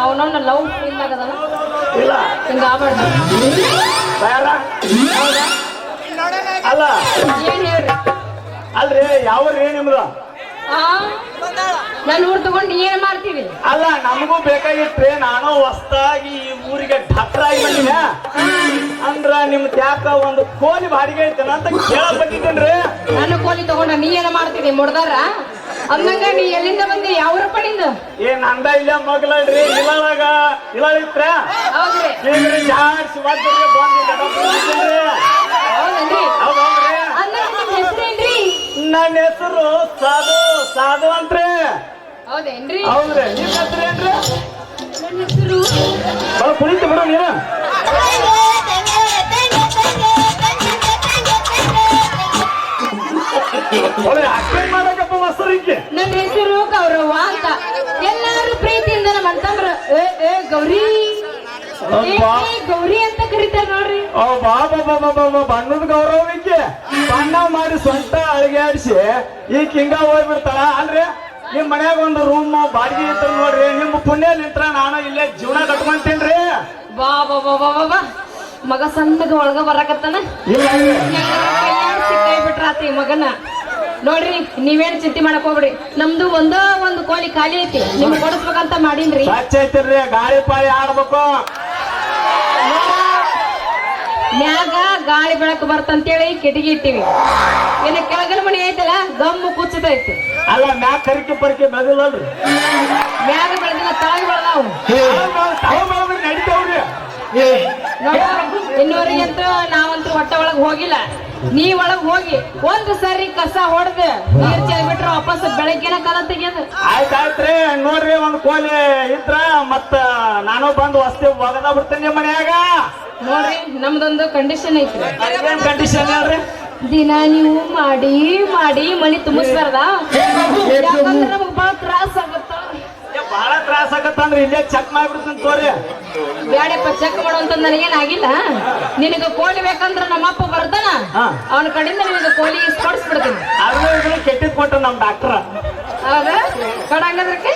ಅವನನ್ನ ಲವ್ ಇಲ್ಲಾಗದಲ್ಲ
ಇಲ್ಲ
ಹಿಂಗ ಆಗ್ಬಾರ್ದು.
ಅಲ್ಲ
ಏನ್ ಹೇಳ್ರಿ
ಅಲ್ರಿ ಯಾವ್ರಿ ನಿಮ್ದು?
ನಾನು ಊರ್ ತಗೊಂಡು ಏನ್ ಮಾಡ್ತೀವಿ?
ಅಲ್ಲ ನಮಗೂ ಬೇಕಾಗಿಟ್ರಿ, ನಾನು ಹೊಸದಾಗಿ ಈ ಊರಿಗೆ ಡಾಕ್ಟರ್ ಆಗಿ ಬಂದಿನ ಅಂದ್ರ ನಿಮ್ದು ಯಾಕ ಒಂದು ಕೋಲಿ ಬಾಡಿಗೆ ಐತೇನ ಅಂತ ಕೇಳಕ್ ಬಂದಿದ್ದೇನ್ರಿ.
ನಾನು ಕೋಲಿ ತಗೊಂಡ ನೀ ಏನ ಮಾಡ್ತಿದ್ದೆ ಮುಡ್ದಾರ ಅಂದಂಗ ನೀ ಎಲ್ಲಿಂದ ಬಂದಿ? ಯಾವ ಪಡಿಂದ?
ನಂದ ಇಲ್ಲ ಮಗ್ಲಲ್ರಿ, ಇಳಾಗ ಇಳಿತ್ರ
ಹೌದ್ರಿ
ಜಾಡ್ಸಿ
ಹೌದನ್ರಿ. ಅಂದಂಗ ನಿಮ್ ಹೆಸರೇನ್ರಿ?
ನನ್ನ ಹೆಸರು ಸಾಧು ಸಾಧು ಅಂತ್ರಿ.
ಹೌದೇನ್ರಿ?
ಹೌದ್ರಿ, ನಿಮ್ ಹೆಸರು ಏನ್ರಿ?
ನನ್ನ ಹೆಸರು
ಬರ ಕುಳಿತು ಬಿಡು ನೀನು. ಅಕ್ಕಿ ಮಾಡಕಪ್ಪ ಹೆಸರಿಗೆ.
ನನ್ನ ಹೆಸರು ಗೌರವ ಅಂತ. ಎಲ್ಲಾರು ಪ್ರೀತಿಯಿಂದ ನಮ್ಮ ಅಂತಂದ್ರ ಏ ಗೌರಿ ಏ, ಏ, ಗೌರಿ ಅಂತ ಕರೀತಾರ ನೋಡ್ರಿ.
ಬಣ್ಣದ ಗೌರವಕ್ಕೆ ಬಣ್ಣ ಮಾಡಿ ಸ್ವಂತ ಅಳಗಾಡಿಸಿ ಈ ಹಿಂಗ ಹೋಗ್ಬಿಡ್ತಾಳ. ಅಲ್ರಿ ನಿಮ್ ಮನ್ಯಾಗ ಒಂದು ರೂಮ್ ಬಾಡಿಗೆ ಇತ್ತು ನೋಡ್ರಿ, ನಿಮ್ ಪುಣ್ಯ ನಿಂತ್ರ ನಾನು ಇಲ್ಲೇ ಜೀವನ ಕಟ್ಕೊಂತೀನ್ರಿ.
ಬಾ ಬಾ ಬಾ ಬಾ ಬಾ ಬಾ ಮಗ ಸಣ್ಣಗ ಒಳಗ ಬರಾಕತ್ತಾನ.
ಇಲ್ಲ
ಸಿಕ್ಕಾಯ್ಬಿಟ್ರಾತಿ ಮಗನ. ನೋಡ್ರಿ ನೀವೇನ್ ಚಿಂತೆ ಮಾಡಕ್ ಹೋಗ್ಬಿಡಿ, ನಮ್ದು ಒಂದು ಕೋಲಿ ಖಾಲಿ ಐತಿ, ನಿಮ್ಗೆ ಕೊಡಿಸ್ಬೇಕಂತ ಮಾಡೀನ್ರಿ.
ಸ್ವಚ್ಛ ಐತಿರ್ರಿ, ಗಾಳಿ ಪಾಳಿ ಆಡ್ಬೇಕು.
ಮ್ಯಾಗ ಗಾಳಿ ಬೆಳಕು ಬರ್ತಂತೇಳಿ ಕಿಟಕಿ ಇಟ್ಟಿವಿ. ಇನ್ನು ಕೆಳಗನ ಮನೆ ಐತಲ್ಲ ಗಮ್ಮು ಕುಚ್ಚತೈತಿ.
ಅಲ್ಲ ಮ್ಯಾಗ ಕರಿಕೆ ಪರಿಕೆ ಬೆಳೆದಿಲ್ಲಲ್ರಿ,
ಮ್ಯಾಗ ಬೆಳೆದಿಲ್ಲ ತಳಗ ಬೆಳೆದಾವು.
ನಡಿತಾವ್ರಿ.
ನೋಡ ಇನ್ನೂರಿಗಂತೂ ನಾವಂತೂ ಹೊಟ್ಟೆ ಒಳಗ್ ಹೋಗಿಲ್ಲ. ನೀವ್ ಒಳಗ್ ಹೋಗಿ ಒಂದು ಸರಿ ಕಸ ಹೊಡೆದು ನೀರ್ ಚೆಲ್ಬಿಟ್ರೆ ವಾಪಸ್ ಬೆಳಗ್ಗೆನ ಕದ ತೆಗಿಯೋದು.
ಆಯ್ತಾಯ್ತ್ರಿ, ನೋಡ್ರಿ ಒಂದ್ ಕೋಲಿ ಇದ್ರ ಮತ್ತ ನಾನು ಬಂದು ವಸ್ತಿ ಒಗದ ಬಿಡ್ತೇನೆ ನಿಮ್ಮ ಮನ್ಯಾಗ.
ನೋಡ್ರಿ ನಮ್ದೊಂದು ಕಂಡೀಷನ್ ಐತ್ರಿ.
ಏನ್ ಕಂಡೀಷನ್ ಹೇಳ್ರಿ?
ದಿನ ನೀವು ಮಾಡಿ ಮಾಡಿ ಮನಿ ತುಂಬಿಸ್ಬಾರ್ದ, ಯಾಕಂದ್ರೆ ನಮಗ್ ಬಹಳ ತ್ರಾಸ ಆಗತ್ತ.
ಬಹಳ ತ್ರಾಸ ಆಗತ್ತಂದ್ರೆ ಇಲ್ಲೇ ಚೆಕ್ ಮಾಡ್ಬಿಡ್ತೀನಿ ತೋರಿ.
ಬ್ಯಾಡಪ್ಪ ಚೆಕ್ ಮಾಡುವಂತ ನನಗೇನಾಗಿಲ್ಲ. ನಿನಗ ಕೋಲಿ ಬೇಕಂದ್ರ ನಮ್ಮಪ್ಪ ಬರ್ತಾನ, ಅವನ ಕಡೆಯಿಂದ ನಿನಗ ಕೋಲಿ ಕೊಡಿಸ್ಬಿಡ್ತೀನಿ.
ಆದ್ರೂ ಇದನ್ನ ಕೆಟ್ಟಿದ್ ಕೊಟ್ಟ ನಮ್ ಡಾಕ್ಟರ್.
ಹೌದಾ ಕಡಂಗದ್ರಕ್ಕೆ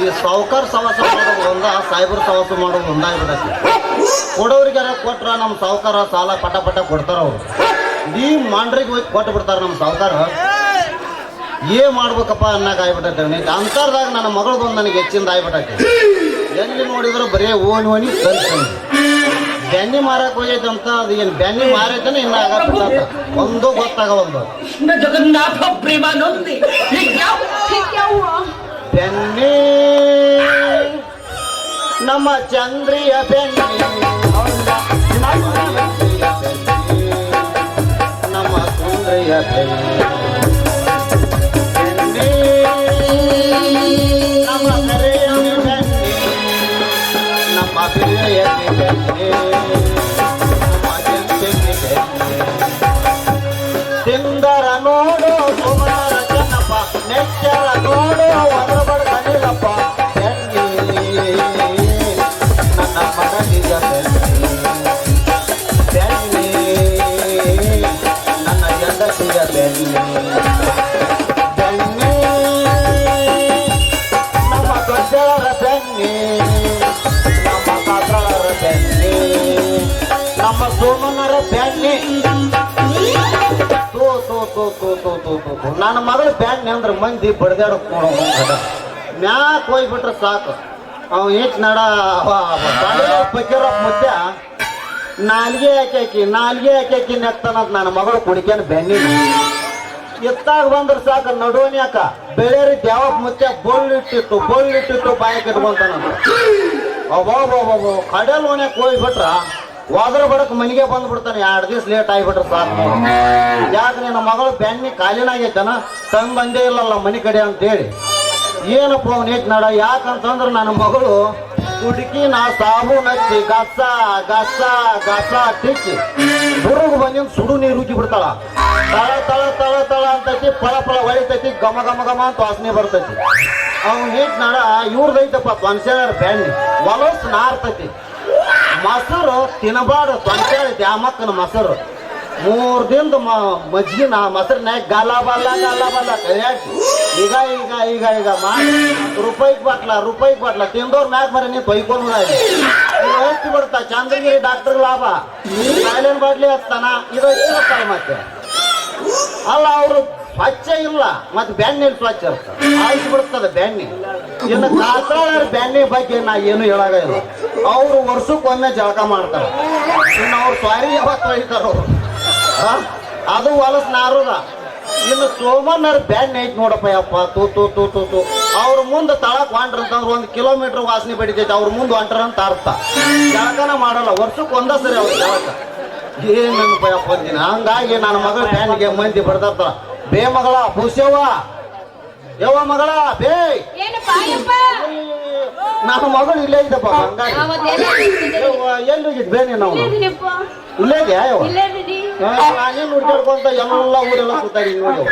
ಈ ಸಾವುಕಾರ ಸವಾಸ ಮಾಡೋದು ಒಂದ, ಸಾಹೇಬ್ರ ಸವಾಸ ಮಾಡೋದು ಒಂದಾಗ್ಬಿಡತ್ತೆ. ಕೊಡೋರಿಗಾರ ಕೊಟ್ರ ನಮ್ಮ ಸಾವುಕಾರ ಸಾಲ ಪಟ ಪಟ ಕೊಡ್ತಾರ. ಅವ್ರು ಈ ಮಾಂಡ್ರಿಗೆ ಹೋಗಿ ಕೊಟ್ಟು ಬಿಡ್ತಾರ ನಮ್ಮ ಸಾವುಕಾರ. ಏನ್ ಮಾಡ್ಬೇಕಪ್ಪ ಅನ್ನಕ್ ಆಗ್ಬಿಟ್ಟೈತೆ. ಅಂತರ್ದಾಗ ನನ್ನ ಮಗಳದೊಂದು ನನಗೆ ಹೆಚ್ಚಿಂದ ಆಗ್ಬಿಟ್ಟೈತೆ. ಎಲ್ಲಿ ನೋಡಿದ್ರು ಬರೀ ಓಣಿ ಕಲ್ಸಂದು ಬೆನ್ನಿ ಮಾರಕ್ ಹೋಗೈತೆ ಅಂತ. ಅದು ಏನು ಬೆನ್ನಿ ಮಾರೈತೇನೆ ಇನ್ನ ಆಗತ್ತ ಒಂದು ಗೊತ್ತಾಗವಲ್ದು.
ಜಗನ್ನಾಥ ಪ್ರೇಮಾನಂದಿ
ಬೆನ್ನಿ ನಮ್ಮ ಚಂದ್ರಿಯ ಬೆನ್ನಿ, ನಮ್ಮ ಸುಂದ್ರಿಯ ಬೆನ್ನಿ, ನಮ್ಮ ಕರೆಯ ಬೆನ್ನಿ, ನಮ್ಮ ಬಿಳಿಯ ಬೆನ್ನಿ, ನಮ್ಮ ಕೆಂಪಿನ ಬೆನ್ನಿ. ಸಿಂದರ ನೋಡು ಸುಮಾರ ಚೆನ್ನಪ್ಪ, ನೆಚ್ಚರ ನೋಡು ಒದ್ರ ಬಡ್ಕನಿಲ್ಲಪ್ಪ. ಬೆನ್ನಿ ನನ್ನ ಮನದಿಯ ಬೆನ್ನಿ, ಬೆನ್ನಿ ನನ್ನ ಹೆಂಡತಿಯ ಬೆನ್ನಿ, ಬೆನ್ನಿ ನಮ್ಮ ದೊಡ್ಡವರ ಬೆನ್ನಿ, ನಮ್ಮ ಕಾತ್ರಳರ ಬೆನ್ನಿ, ನಮ್ಮ ಸೋಮನರ ಬೆನ್ನಿ. ನನ್ನ ಮಗಳು ಬ್ಯಾನ್ ಅಂದ್ರೆ ಮಂದಿ ಬಡ್ದಾಡಕ್ ನೋಡೋ ಮ್ಯಾಕ್ ಹೋಗ್ಬಿಟ್ರೆ ಸಾಕು. ಅವ್ ಈಟ್ ನಡ ಬಗ್ಗಿರೋ ಮುದ್ದೆ ನಾಲ್ಗೆ ಹಾಕಿ ನೆಕ್ತಾನಂತ ನನ್ನ ಮಗಳು ಕುಡಿಕೇನು ಬೆನ್ನಿ. ಎತ್ತಾಗ ಬಂದ್ರೆ ಸಾಕು ನಡುವನ್ಯಾಕ ಬೆಳೆರಿ ದ್ಯಾವಪ್ ಮುತ್ತೆ ಬೊಳ್ಳಿಟ್ಟಿತ್ತು ಬಾಯಿ ಕಟ್ಕೊಂತಾನಂತ. ಅಬ್ಬಾಬಾಬಾಬು ಕಡಲ್ ಓಣ್ಯಾಕ ಹೋಗ್ಬಿಟ್ರ ಹೋದ್ರ ಬಡಕ್ ಮನೆಗೆ ಬಂದ್ಬಿಡ್ತಾನೆ. 2 ದಿವಸ ಲೇಟ್ ಆಗಿಬಿಟ್ರೆ ಸಾಕು. ಯಾಕೆ ನಿನ್ನ ಮಗಳು ಬೆನ್ನಿ ಕಾಲಿನಾಗೈತನ ತಂದು ಬಂದೇ ಇಲ್ಲಲ್ಲ ಮನೆ ಕಡೆ ಅಂತೇಳಿ. ಏನಪ್ಪ ಅವ್ನು ಏಟ್ ನಡ ಯಾಕಂತಂದ್ರೆ ನನ್ನ ಮಗಳು ಹುಡುಕಿನ ಸಾಬೂನ್ ಹಚ್ಚಿ ಗಸ ತಿಕ್ಕಿ ಹುಡುಗ ಬಂದಿನ ಸುಡು ನೀರು ಉಕ್ಕಿ ಬಿಡ್ತಾಳ. ತಳ ಅಂತೈತಿ, ಫಳ ಹೊಳಿತೈತಿ, ಘಮ ಅಂತ ವಾಸನೆ ಬರ್ತೈತಿ. ಅವ್ನು ಏಟ್ ನಡ ಇವ್ರದೈತಪ್ಪ ಮನುಷ್ಯರ ಬೆನ್ನಿ ಹೊಲಸ್ ನಾರ್ತೈತಿ. ಮೊಸರು ತಿನ್ನಬಾರ್ದು ತೊಂತೇಳಿ ದ್ಯಾಮಕ್ಕನ ಮೊಸರು 3 ದಿನದ ಮಜ್ಜಿನ ಮೊಸರಿನಾಗ ಗಲ್ಲ ಬಲ್ಲ ಕರಿಯಾಕಿ ಈಗ ಮಾಡಿ ರೂಪಾಯಿಗೆ ಬಾಟ್ಲ ತಿಂದವ್ರ ಮ್ಯಾಗ ಮರ ನೀವು ತೊಯ್ಕೊಂಡು ಹಚ್ಚಿ ಬಿಡ್ತಾ. ಚಂದ್ರಗಿರಿ ಡಾಕ್ಟರ್ ಲಾಭ ಸಾಯಿಲೆನ್ ಬಾಟ್ಲಿ ಹಚ್ತಾನ, ಇದು ಮತ್ತೆ ಅಲ್ಲ ಅವರು ಸ್ವಚ್ಛ ಇಲ್ಲ ಮತ್ತೆ ಬೆಣ್ಣೆ ಸ್ವಚ್ಛ ಇರ್ತದೆ ಆಯ್ತು ಬಿಡ್ತದೆ ಬೆಣ್ಣೆ. ಇನ್ನು ಕಾಸರಳ್ಳಿ ಬೆಣ್ಣೆ ಬಗ್ಗೆ ನಾ ಏನು ಹೇಳಾಗಿಲ್ಲ. ಅವ್ರು ವರ್ಷಕ್ಕೊಮ್ಮೆ ಜಳಕ ಮಾಡ್ತಾರೆ. ಇನ್ನು ಅವ್ರು ಸ್ವಾರಿ ಯಾವತ್ತು ಒಯ್ತಾರ ಅವ್ರು ಅದು ಹೊಲಸ್ ನಾರುದ. ಇನ್ನು ಸೋಮಣ್ಣರ ಬೆಣ್ಣೆ ಐತಿ ನೋಡಪ್ಪ ಯಪ್ಪ ತೂ ತೂ ತೂ ತೂ ತೂ. ಅವ್ರ ಮುಂದೆ ತಳಕ್ ಹೊಂಟ್ರಂತಂದ್ರೆ 1 ಕಿಲೋಮೀಟರ್ ವಾಸನೆ ಬಡಿತೈತಿ. ಅವ್ರ ಮುಂದೆ ಹೊಂಟ್ರಂತ ಅರ್ಥ. ಜಳಕನ ಮಾಡಲ್ಲ ವರ್ಷಕ್ಕೆ ಒಂದ ಸರಿ ಅವ್ರ ಜಳಕ. ಏನಪ್ಪ ಯಪ್ಪ ಅಂತೀನಿ. ಹಂಗಾಗಿ ನನ್ನ ಮಗಳ ಬ್ಯಾನ್ಗೆ ಮಂದಿ ಬರ್ತಾರ. ಬೇ ಮಗಳ ಭೂಸ್ಯವ್ವ ಯವ್ವ ಮಗಳ ಬೇ ನನ್ನ ಮಗಳು ಇಲ್ಲೇ ಇದ್ದಪ್ಪ. ಹಂಗಾಗಿ ಎಲ್ಲಿ ಹೋಗಿದ್ ಬೇ ನೀನು? ಇಲ್ಲೇ ಇದೆಯಾ ಯವ್ವ? ನಾನೇನು ಹುಡ್ಕಾಡ್ಕೊಂತ ಎಲ್ಲ ಊರೆಲ್ಲ ಕೂತಾರಿ ನೋಡಿ.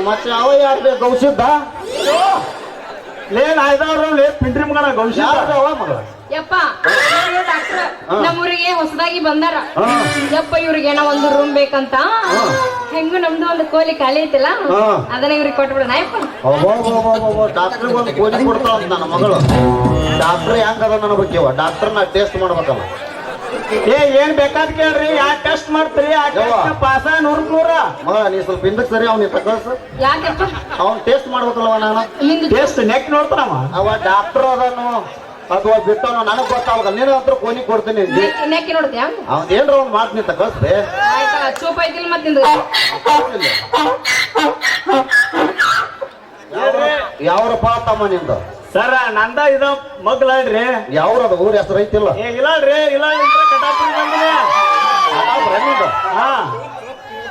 ಮತ್ತೆ ಅವ ಯಾರು ಬೇಕು ಗೌಸಿದ್ದ
ಲೇನ್ ಆಯ್ದವ್ರು ಪಿಂಡ್ರಿ ಮಗನ ಗೌಶಿ
ಅವ ಮಗಳ
ಯಪ್ಪ ಡಾಕ್ಟರ್ ನಮ್ಮೂರಿಗೆ ಹೊಸದಾಗಿ ಬಂದಾರ. ಯಪ್ಪ ಇವ್ರಿಗೆ ಏನೋ ಒಂದು ರೂಮ್ ಬೇಕಂತ. ಹೆಂಗು ನಮ್ದು ಒಂದು ಕೋಲಿ ಖಾಲಿ ಐತಿಲ್ಲ, ಅದನ್ನ ಇವ್ರಿಗೆ ಕೊಟ್ಬಿಡೋಣ ಯಪ್ಪ.
ಡಾಕ್ಟರ್ ಒಂದು ಕೋಲಿ ಕೊಡ್ತಾಳ ನನ್ನ ಮಗಳು. ಡಾಕ್ಟರ್ ಹೆಂಗದ ನನ್ನ ಬಗ್ಗೆ ಡಾಕ್ಟರ್ನ ಟೆಸ್ಟ್ ಮಾಡ್ಬೇಕಲ್ಲ.
ಏನ್ ಬೇಕಾದ್ ಕೇಳ್ರಿ. ಯಾ ಟೆಸ್ಟ್ ಮಾಡ್ತೀರಿ? ಪಾಸ 100
ಮಗಳ ನೀ ಸ್ವಲ್ಪ ಹಿಂದಕ್ಕೆ ಸರಿ ಅವ್ನ ಕಳ್ಸು.
ಯಾಕಪ್ಪ
ಅವ್ನ್ ಟೆಸ್ಟ್ ಮಾಡ್ಬೇಕಲ್ವ ನಾನು?
ಟೆಸ್ಟ್ ನೆಕ್ ನೋಡ್ತಾನವ.
ಅವ ಡಾಕ್ಟರ್ ಅದನ್ನು ಅಥವಾ ಬಿಟ್ಟವನು ನನಗ್ ಗೊತ್ತಾಗಲ್ಲ. ನೀನು ಹತ್ರ ಕೋನಿ ಕೊಡ್ತೀನಿ.
ನೆಕ್ಕಿ ನೋಡ್ತೀಯ?
ಅವ್ನ್ ಏನ್ರ ಒಂದ್ ಮಾಡ್ತೀನಿ ಅಂತ ಕಳ್ಸ್ದೆ.
ಆಯ್ತಲ್ಲ ಚೂಪ್ ಐತಿಲ್ಲ ಮತ್ತೆ
ಯಾವ್ರಪ್ಪ ತಮ್ಮ ನಿಂದು?
ಸರ ನಂದ ಇದ ಮಗ್ಲಾಡ್ರಿ.
ಯಾವ್ರದ ಊರ್ ಹೆಸರು ಐತಿಲ್ಲ?
ಇಲ್ಲಾಳ್ರಿ ಇಲ್ಲ ಕಟಾಪುರ ಬಂದಿನಿ. ಹಾ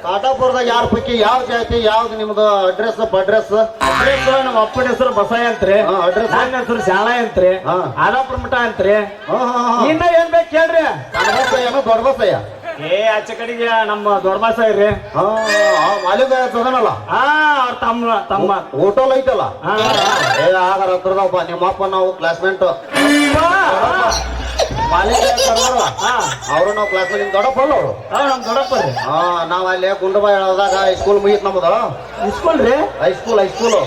ಕಾಟಾಪುರದಾಗ ಯಾರ ಪೈಕಿ ಯಾವ ಜಾತಿ ಯಾವ್ದು ನಿಮ್ದು ಅಡ್ರೆಸ್ ಅಡ್ರೆಸ್?
ನಮ್ಮ ಅಪ್ಪನ ಹೆಸರು ಬಸಯ್ಯ ಅಂತ್ರಿ.
ಅಡ್ರೆಸ್
ನನ್ನ ಹೆಸರು ಶಾಣ ಅಂತ್ರಿ. ಆಲಾಪುರ ಮಠ ಅಂತ್ರಿ. ಇನ್ನ ಏನ್ ಬೇಕು ಕೇಳ್ರಿ.
ಸಣ್ಣ ಬಸಯ್ಯನೋ ದೊಡ್ಡ ಬಸಯ್ಯ?
ಆಚೆ ಕಡೆಗೆ ನಮ್ಮ ದೊಡ್ಡ ಬಾಸಾಯ ರೀ.
ಮಾಲಿಕ ಸದನಲ್ಲ?
ಅವ್ರ ತಮ್ಮ
ಹೋಟೆಲ್ ಐತಲ್ಲ? ಆಗಾರ ಹತ್ರದಪ್ಪ ನಿಮ್ಮ ಅಪ್ಪ ನಾವು ಕ್ಲಾಸ್ಮೇಟ್. ಮಾಲಿಕ ಅವರು ನಾವು ಕ್ಲಾಸ್ಮೇಟ್. ನಿಮ್ ದೊಡ್ಡಪ್ಪ ಅಲ್ಲ ಅವರು?
ನಮ್ ದೊಡ್ಡಪ್ಪ ರೀ.
ನಾವ್ ಅಲ್ಲಿ ಗುಂಡಬಾಯಿ ಹೇಳದಾಗ ಹೈಸ್ಕೂಲ್ ಮುಗಿತ್ ನಮ್ದು.
ಹೈಸ್ಕೂಲ್ ರೀ?
ಹೈಸ್ಕೂಲ್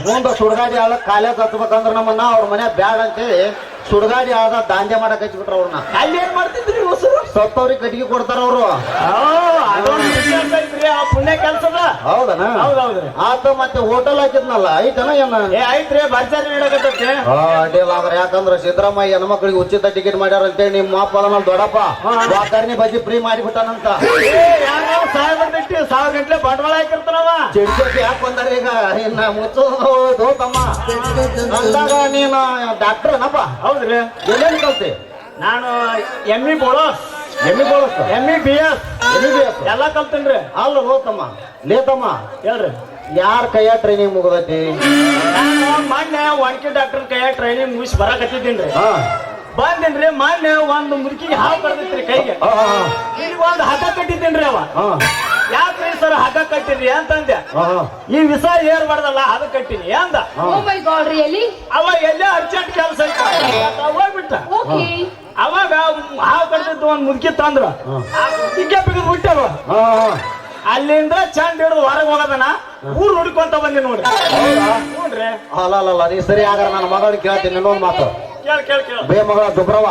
ಮುಂದ ಸುಡ್ಗಾಡಿ ಆಳ ಕಾಲೇಜ್ ಹತ್ಬೇಕಂದ್ರ ನಮ್ಮನ್ನ ಅವ್ರ ಮನೆ ಬ್ಯಾಡ ಅಂತೇಳಿ ಸುಡ್ಗಾಡಿ ಆದ ದಾಂಧೆ ಮಾಡಕ್ ಹಚ್ಬಿಟ್ರ ಅವ್ರನ್ನ.
ಅಲ್ಲಿ ಏನ್ ಮಾಡ್ತಿದ್ರಿ ಹೊಸರು?
ಸತ್ತವ್ರಿಗೆ ಕಟ್ಟಿಗೆ ಕೊಡ್ತಾರ ಅವರು.
ಪುಣ್ಯ ಕೆಲ್ಸದ.
ಹೌದನ?
ಹೌದೌದ್ರಿ.
ಆತ ಮತ್ತೆ ಹೋಟೆಲ್ ಹಾಕಿದ್ನಲ್ಲ ಐತನ ಏನ?
ಐತ್ರಿ ಬರ್ಜಾರಿ ನೀಡಕತ್ತೈತಿ.
ಅಡ್ಡಿಲ್ಲ ಆದ್ರ ಯಾಕಂದ್ರ ಸಿದ್ದರಾಮಯ್ಯ ಹೆಣ್ಮಕ್ಳಿಗೆ ಉಚಿತ ಟಿಕೆಟ್ ಮಾಡ್ಯಾರ ಅಂತೇಳಿ ನಿಮ್ಮ ಅಪ್ಪ ಅದನ್ನ ದೊಡ್ಡಪ್ಪ ವಾಕರ್ಣಿ ಬಜ್ಜಿ ಫ್ರೀ ಮಾಡಿಬಿಟ್ಟಾನಂತ.
1000 ಗಂಟ್ಲೆ ಬಂಡವಾಳ ಹಾಕಿರ್ತಾನವ.
ಚಿಡ್ಚಿ ಯಾಕೆ ಬಂದಾರ ಈಗ? ಇನ್ನ ಮುಚ್ಚೋದು ತಮ್ಮ ಅಂದಾಗ ನೀನು ಡಾಕ್ಟರ್ ಏನಪ್ಪ?
ಹೌದ್ರಿ.
ಎಲ್ಲೇನು ಕಲ್ತಿ?
ನಾನು ME ಬೋಳಸ್ MBBS ಎಲ್ಲ ಕಲ್ತೇನ್ರಿ.
ಅಲ್ಲ ಹೋತಮ್ಮ ಲೇತಮ್ಮ
ಹೇಳ್ರಿ.
ಯಾರ ಕೈಯ ಟ್ರೈನಿಂಗ್ ಮುಗದೈತಿ?
ನಾನು ಮೊನ್ನೆ ಒಣಕಿ ಡಾಕ್ಟರ್ ಕೈಯಾಗ ಟ್ರೈನಿಂಗ್ ಮುಗಿಸಿ ಬರಕತ್ತಿದ್ದೀನ್ರಿ. ಬಂದೇನ್ರಿ. ಮೊನ್ನೆ ಒಂದು ಮುದುಕಿಗೆ ಹಾವು ಕಡ್ದೈತ್ರಿ ಕೈಗೆ. ಇಲ್ಲಿ ಒಂದು ಹಗ್ಗ ಕಟ್ಟಿದ್ದೇನ್ರಿ. ಅವ ಯಾಕ್ರಿ ಸರ್ ಹಗ್ಗ ಕಟ್ಟಿದ್ರಿ ಅಂತಂದೆ. ಈ ವಿಷ ಏರ್ಬಾರ್ದಲ್ಲ ಅದು ಕಟ್ಟಿನಿ ಅಂದ. ಅವ ಎಲ್ಲೇ ಅರ್ಜೆಂಟ್ ಕೆಲಸ ಹೋಗ್ಬಿಟ್ಟ. ಅವಾಗ ಹಾವು ಕಡ್ದಿದ್ದು ಒಂದ್ ಮುದುಕಿ ತಂದ್ರ ಮುದುಕಿ ಬಿಗಿದ್ ಬಿಟ್ಟವ. ಅಲ್ಲಿಂದ ಚಂದ ಹಿಡಿದು ಹೊರಗೆ ಹೋಗೋದನ ಊರ್ ಹುಡ್ಕೊಂತ ಬಂದಿ ನೋಡ್ರಿ. ನೋಡ್ರಿ
ಅಲ್ಲ ನೀ ಸರಿ ಆಗಾರ ನನ್ನ ಮಗಳಿಗೆ ಕೇಳ್ತೀನಿ. ಇನ್ನೊಂದು ಮಾತು
ಕೇಳ
ಬೇ ಮಗಳ ದುಬ್ರವ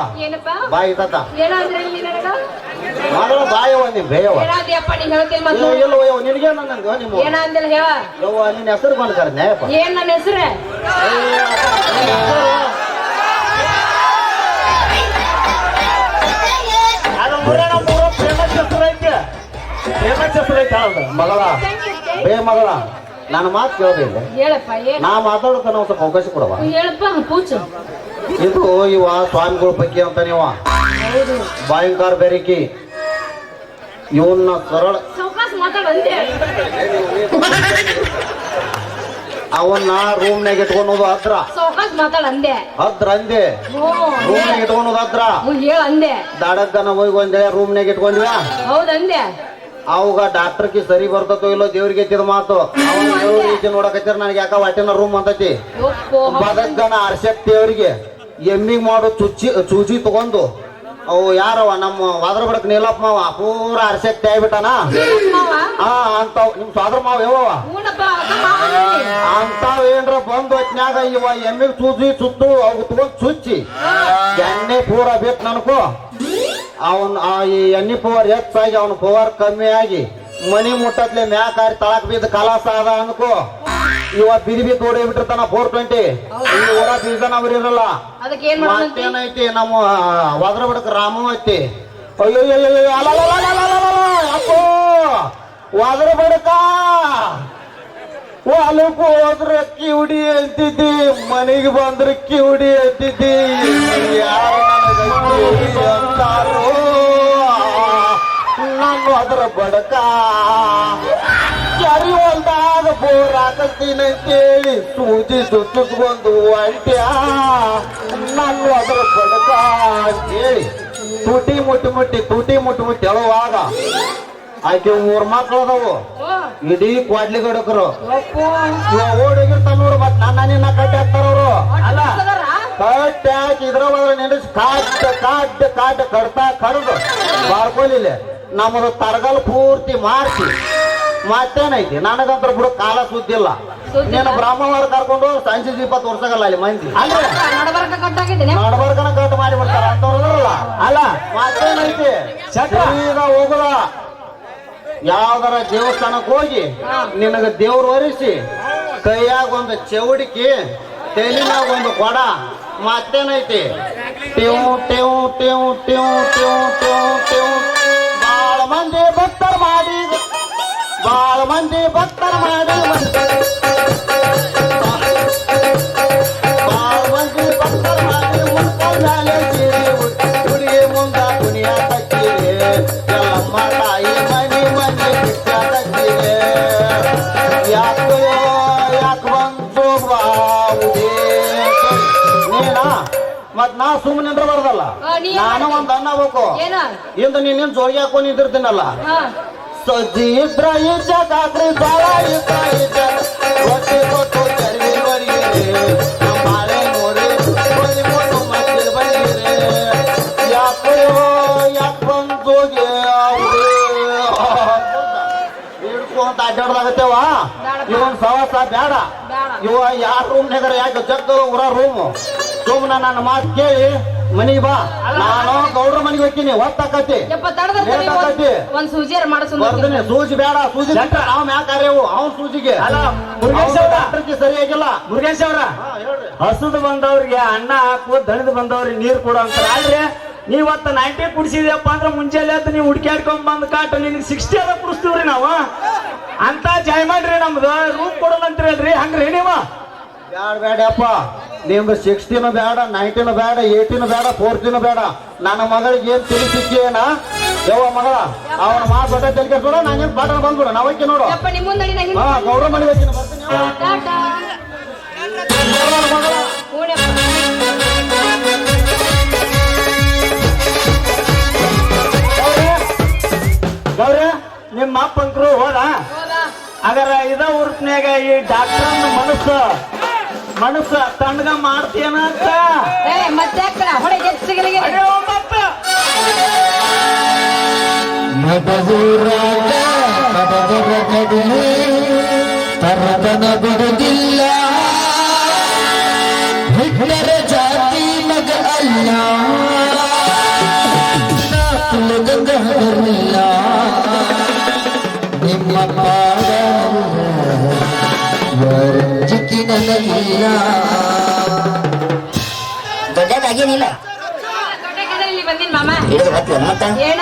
ಬಾಯಿ ತಾತ ಮಗಳ ಬಾಯವ ನೀನ್ ಬೇಯವ ಇಲ್ಲವಯ್ಯವ ನಿನಗೆ ನಂಗಂಗ ನಿಮ್ಮ ಯವ್ವ ನಿನ್ನ ಹೆಸರು ಬಂದ್ ಕರೆದ್ನೇಯಪ್ಪ.
ಏನ್ ನನ್ನ ಹೆಸರು?
ಅದು ಫೇಮಸ್ ಹೆಸರು ಐತಿ. ಫೇಮಸ್ ಹೆಸರು ಐತಿ.
ಮಗಳ ಬೇ ಮಗಳ ನನ್ನ ಮಾತು ಕೇಳೋದಿಲ್ಲ.
ಹೇಳಪ್ಪ.
ನಾ ಮಾತಾಡೋಕೆ ನಾವು ಸ್ವಲ್ಪ ಅವಕಾಶ ಕೊಡವ.
ಹೇಳಪ್ಪ ಪೂಚು.
ಇದು ಇವ ಸ್ವಾಮಿಗಳ ಬಗ್ಗೆ ಅಂತ ನೀವ ಭಯಂಕರ ಬೆರಿಕಿ ಇವನ್ನ ಸರಳ ಅವನ್ನ ರೂಮ್ನಾಗ ಇಟ್ಕೊಳೋದು ಅದ್ರ ಅಂದೆ. ರೂಮ್ನಾಗ ಇಟ್ಕೊಳೋದು ಅದ್ರ ದಾಡಕ್ಕನ ಹೋಗಿ ಒಂದೇ ರೂಮ್ನಾಗ ಇಟ್ಕೊಂಡ್ವ.
ಹೌದಂದೆ.
ಅವಾಗ ಡಾಕ್ಟರ್ಗೆ ಸರಿ ಬರ್ತತೋ ಇಲ್ಲೋ ದೇವ್ರಿಗೆ ಎತ್ತಿದ ಮಾತು. ಅವನು ನೋಡಕತ್ತೀರ ನನಗೆ ಯಾಕ ಹೊಟ್ಟೆನ ರೂಮ್ ಅಂತೈತಿ. ಬದಕ್ಕನ ಆರ್ಸಕ್ತಿ ಅವ್ರಿಗೆ ಎಮ್ಮಿಗ್ ಮಾಡೋ ಚೂಚಿ ತಗೊಂಡು ಅವು ಯಾರವ ನಮ್ಮ ವಾದ್ರ ಬಡಕ್ ನೀಲಪ್ಪ ಮಾವ ಪೂರ ಅರ್ಸಕ್ತಿ ಆಗ್ಬಿಟ್ಟಾನ. ಅಂತಾವ್ ನಿಮ್ ಸ್ವಾದ್ರ ಮಾವ ಯಾವ ಅಂತಾವ್ ಏನ್ರ ಬಂದು ಹೊತ್ನ್ಯಾಗ ಇವ ಎಮ್ಮಿಗ್ ಚೂಚಿ ಸುತ್ತು ಅವ್ ತಗೊಂಡ್ ಚುಚ್ಚಿ ಎಣ್ಣೆ ಪೂರ ಬೇಕು ನನಗೂ. ಅವನ್ ಈ ಎಣ್ಣೆ ಪವರ್ ಹೆಚ್ಚಾಗಿ ಅವನ ಪವರ್ ಕಮ್ಮಿ ಆಗಿ ಮನಿ ಮುಟ್ಟತ್ಲೆ ಮ್ಯಾಕಾರಿ ತಳಕ್ ಬಿದ್ದ ಕಲಾಸ ಅದ ಅನ್ಕೋ ಇವ ಬಿದಿ ತೋಡಿ ಬಿಟ್ಟಿರ್ತಾನ 420 ಈ ಊರ ಬೀಜ ನಾವ್ ಇರಲ್ಲ
ಅದಕ್ಕೆ ಏನ್ ಮಾಡೋಣ
ಮತ್ತೇನೈತಿ ನಮ್ಮ ವದ್ರ ಬಡಕ ರಾಮು ಐತಿ ಅಯ್ಯೋ ಅಪ್ಪೋ ವದ್ರ ಬಡಕ ಹೊಲಕ್ಕೂ ಹೋದ್ರೆ ಕಿವುಡಿ ಅಂತಿದ್ದಿ ಮನೆಗೆ ಬಂದ್ರೆ ಕಿವುಡಿ ಅಂತಿದ್ದಿ ಯಾರು ನನಗೆ ಅಂತಾರೋ ನಾನು ಅದರ ಬಡಕ ಕೆರಿ ಹೊಲ್ದಾಗ ಬೋರ್ ಹಾಕತ್ತೀನಂತೇಳಿ ಸೂಜಿ ಸುತ್ತಿಸ್ಕೊಂಡು ಅಂಟ್ಯ ನಾನು ಅದರ ಬಡಕ ಅಂತೇಳಿ ತುಟಿ ಮುಟ್ಟಿ ಹೇಳುವಾಗ ಆಕೆ 3 ಮಕ್ಳು ಅದಾವು ಇಡೀ ಕ್ವಾಡ್ಲಿ ಗಡಕರು ಓಡೋಗಿರ್ತಾವ ನೋಡು ಮತ್ ನನ್ನ ಕಟ್ಟಿ ಹಾಕ್ತಾರ ಅವರು ಅಲ್ಲ ಕಟ್ಟಿ ಹಾಕಿ ಇದ್ರ ನೆನೆಸಿ ಕಾಟ್ ಕಡ್ತಾ ಕಡ್ದು ಬಾರ್ಕೊಲಿಲ್ಲ ನಮ್ಮದು ತರಗಲ್ ಪೂರ್ತಿ ಮಾರ್ಸಿ ಮತ್ತೇನೈತಿ ನನಗಂತ್ರ ಬಿಡು ಕಾಲ ಸುದ್ದಿಲ್ಲ ನೀನು ಬ್ರಾಹ್ಮಣವಾರ ಕರ್ಕೊಂಡು ಸಂಜೆ 20 ವರ್ಷಗಲ್ಲ ಅಲ್ಲಿ ಮಂದಿ ಅಂದ್ರೆ ನಡಬರ್ಕನ ಕಟ್ ಮಾಡಿ ಬಿಡ್ತಾರ ಅಂತವ್ರಲ್ಲ ಅಲ್ಲ ಮತ್ತೇನೈತಿ ಸೀದಾ ಹೋಗುದ ಯಾವ್ದಾರ ದೇವಸ್ಥಾನಕ್ಕೆ ಹೋಗಿ ನಿನಗ ದೇವ್ರು ಒರೆಸಿ ಕೈಯಾಗ ಒಂದು ಚೌಡಿಕಿ ತೆಲಿನಾಗ ಒಂದು ಕೊಡ ಮತ್ತೇನೈತಿ ಟೇವ್ ಟೇವ್ ಟೇವ್ ಟೇವ್ ಟೇವ್ ಟೇವ್ ಟೇವ್ ಬಾಳ ಮಂದಿ ಭಕ್ತರ ಮಾಡಿ ಬಾಳ ಮಂದಿ ಭಕ್ತರ ಮಾಡಿ ಬಾಳ ಮಂದಿ ಭಕ್ತರ ಮಾಡಿ ಮೇಲೆ ಸೀರೆ ಹುಡುಗಿ ಮುಂದ ಕುಣಿಯ ತಕ್ಕಿರಿ ಎಲ್ಲಮ್ಮ ತಾಯಿ ಮನಿ ಬಿಟ್ಟ ತಕ್ಕಿರಿ ಯಾಕೆ ಬಂದು ಬಾವುದೇ ನೀನ ಮತ್ ನಾ ಸುಮ್ಮನೆ ಅಂದ್ರೆ ಬರ್ದಲ್ಲ ನಾನು ಒಂದ್ ಅನ್ನಬೇಕು ಇಂದು ನೀನೇನ್ ಜೋಗಿ ಹಾಕೊಂಡು ನಿಂತಿರ್ತೀನಲ್ಲ ಸಜ್ಜಿ ಇದ್ರ ಈಜ ಕಾಕ್ರಿ ಜೋಳ ಇದ್ರ ಈಜ ರೊಟ್ಟಿ ಕೊಟ್ಟು ಚರ್ವಿ ಬರೀರಿ ನಮ್ಮ ಬಾಳೆ ನೋಡಿ ಕೊಟ್ಟು ಮಕ್ಕಳು ಬರೀರಿ ಯಾಕೆ ಬಂದು ಹಿಡ್ಕೊಂತ ಅಡ್ಡಾಡ್ದಾಗತ್ತೇವ ಇವನ್ ಸವಾಸ ಬೇಡ ಇವ ಯಾರ ರೂಮ್ನಾಗರ ಯಾಕೆ ಜಗ್ಗ ಊರ ರೂಮು ಸುಮ್ಮನೆ ನನ್ನ ಮಾತು ಕೇಳಿ ಮನಿಗೆ ಬಾ ನಾನು ಗೌಡ್ರ ಮನೆಗೆ ಹೋಗ್ತೀನಿ ಹೊತ್ತಾಕತಿ
ಒಂದ್ ಸೂಜಿ
ಬರ್ತೀನಿ ಸೂಜಿ ಬೇಡ ಸೂಜಿ ನಾವ್ ಮ್ಯಾಕಾರ್ಯವು ಅವ್ನ ಸೂಜಿಗೆ ಸರಿಯಾಗಿಲ್ಲ
ಮುರುಗೇಶ್ ಅವ್ರ ಹಸುದು ಬಂದವ್ರಿಗೆ ಅನ್ನ ಹಾಕು ದಣಿದು ಬಂದವ್ರಿಗೆ ನೀರು ಕೊಡು ಅಂತಾರ ಆದ್ರೆ ನೀವತ್ತ 90 ಕುಡಿಸಿದ್ಯಪ್ಪ ಅಂದ್ರೆ ಮುಂಜಾನೆ ಅಂತ ನೀವು ಹುಡ್ಕ್ಯಾಡ್ಕೊಂಡ್ ಬಂದ್ ಕಾಟ ನಿನಗೆ 60 ಅದ ಕುಡಿಸ್ತೀವ್ರಿ ನಾವು ಅಂತ ಜಾಯ್ ಮಾಡ್ರಿ ನಮ್ದು ರೂಮ್ ಕೊಡೋದಂತೀರಲ್ರಿ ಹಂಗ್ರಿ ನೀವು
ಬೇಡಪ್ಪ ನಿಮ್ದು 60 ಬೇಡ 90 ಬೇಡ 80 ಬೇಡ 40 ಬೇಡ ನನ್ನ ಮಗಳಿಗೆ ಏನ್ ತಿಳಿಸಿಕ್ಕೇನ ಯವ್ವ ಮಗಳ ಅವನ ಮಾತು ದೊಡ್ಡ ತೆಲಿಕೆ ನಾನೇನ್ ಪಾಠ ಬಂದ್ಬಿಡ ನಾವಕ್ಕೆ ನೋಡು ಗೌಡ್ರ ಮನೆ ಹೋಗ್ತೀನಿ
ಗೌರ ನಿಮ್ಮ ಅಪ್ಪಂಕರು ಹೋದ ಅದರ ಇದ ಊರ್ತ್ನ್ಯಾಗ ಈ ಡಾಕ್ಟರ್ ಮನಸ್ಸು ತಣ್ಣಗ ಮಾಡ್ತೀಯನ ಅಂತ
ತರದನ ಬಿಡುವುದಿಲ್ಲ ಬಿಟ್ಟರ ಜಾತಿ ಮಗ ಅಲ್ಲ ಗಂಗಲ್ಲ ನಿಮ್ಮ ಪಾಡ ಜಿಕ್ಕಿನಲ್ಲ ದೊಡ್ಡದಾಗೇನಿಲ್ಲ
ಬಂದಿನ ಮಾಮ
ಮತ್ತ
ಏನ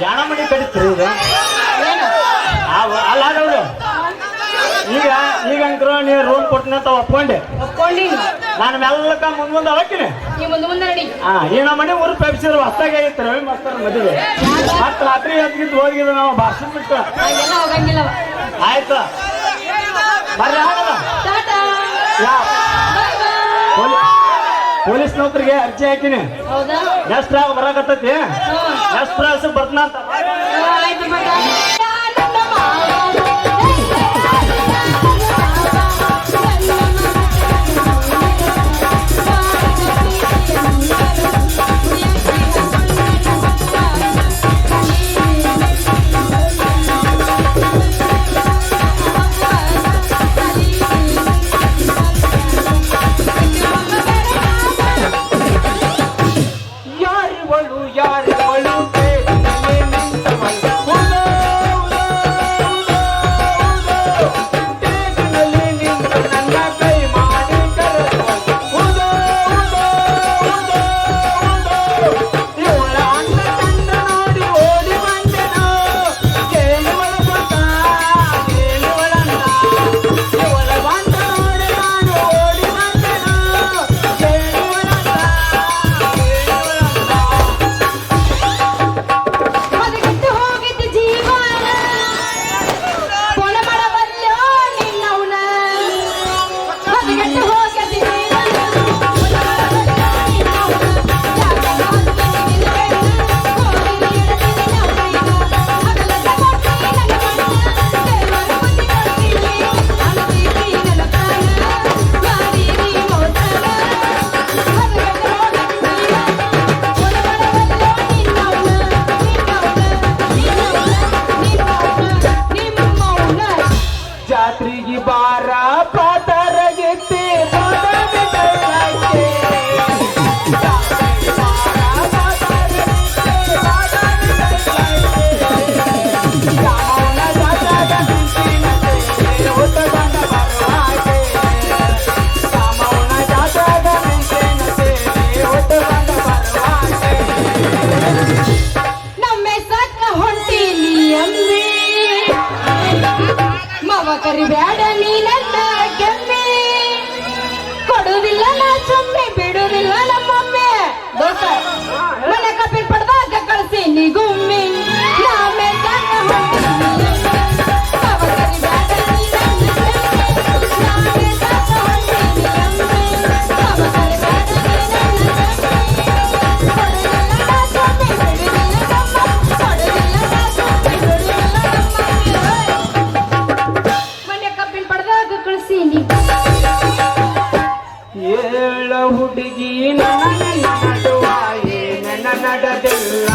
ಯಾಣ ಮನೆ ಕಡಿತ್ರಿ ಇದು ಅಲ್ಲ ನೋಡು ಈಗ ಅಂಕರು ನೀವು ರೂಮ್ ಕೊಡ್ತೀನಿ ಅಂತ ಒಪ್ಕೊಂಡೆ ನಾನು ಮೆಲ್ಲಕ್ಕ ಮುಂದೆ ಹೋಗ್ತೀನಿ ಈ ನಮ್ಮ ಮನೆ ಊರು ಪೆಪ್ಸಿರ್ ಹೊಸ್ತಾಗಿ ಆಗಿತ್ತು ರವಿ ಮಾಸ್ತರ್ ಮದುವೆ ಮತ್ತೆ ರಾತ್ರಿ ಎದ್ಗಿದ್ದು ಹೋಗಿದ್ದು ನಾವು ಭಾಷಣ ಬಿಟ್ಟು ಆಯ್ತು ಬರ್ರಿ ಆಗಲ್ಲ ಪೊಲೀಸ್ ನೌಕರಿಗೆ ಅರ್ಜಿ ಹಾಕಿನಿ ನೆಕ್ಸ್ಟ್ ಬರಾಕತ್ತೈತಿ ನೆಕ್ಸ್ಟ್ ಪ್ರಾಸಕ್ಕೆ ಬರ್ತಾನ ಅಂತ
ಕರಿಬ್ಯಾಡ ನೀ ನನ್ನ ಕೆಮ್ಮೆ ಕೊಡುವುದಿಲ್ಲ ನಾ ಚೊಮ್ಮೆ ಬಿಡುವುದಿಲ್ಲ ನಮ್ಮೊಮ್ಮೆ ದೋಸ ಮನೆ ಕಪ್ಪಿ ಪಡ್ದಾಗ ಕಳಿಸಿ ನಿಗುಮ್ಮೆ ನಾಮೆ
ಹುಡುಗಿ ನನ್ನ ನಡುವ ನನ್ನ ನಡದಿಲ್ಲ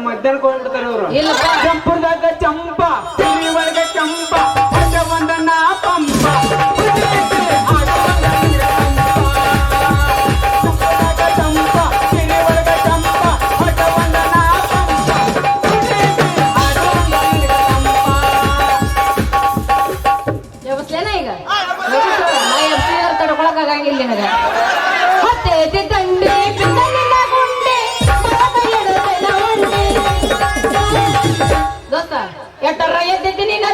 ಮಧ್ಯಾಹ್ನ ಹೋಗ್ಬಿಡ್ತಾರೆ ಇವರು.
ಇಲ್ಲಪ್ಪ.
ಚಂಪುರದಾಗ ಚಂಪ, ತಿಳಿ ಒಳಗ ಚಂಪ, ಹೊಸ ಒಂದನ್ನ ಪಂಪ. ಚಂಪುರದಾಗ ಚಂಪ, ತಿಳಿ ಒಳಗ ಚಂಪ, ಹೊಸ ಒಂದನ್ನ ಪಂಪ.
ವ್ಯವಸ್ಥೆನ ಈಗ ತಡ್ಕೊಳಕಾಗಂಗಿಲ್ಲ ನಿನಗ. ಹೊತ್ತೆ ದಂಡೆ ಬಿದ್ದಲಿನ ಗುಂಡೆ ದೋಸ್ತ ಎಟ್ಟರ ಎದ್ದಿದ್ದಿ ನಿನ್ನ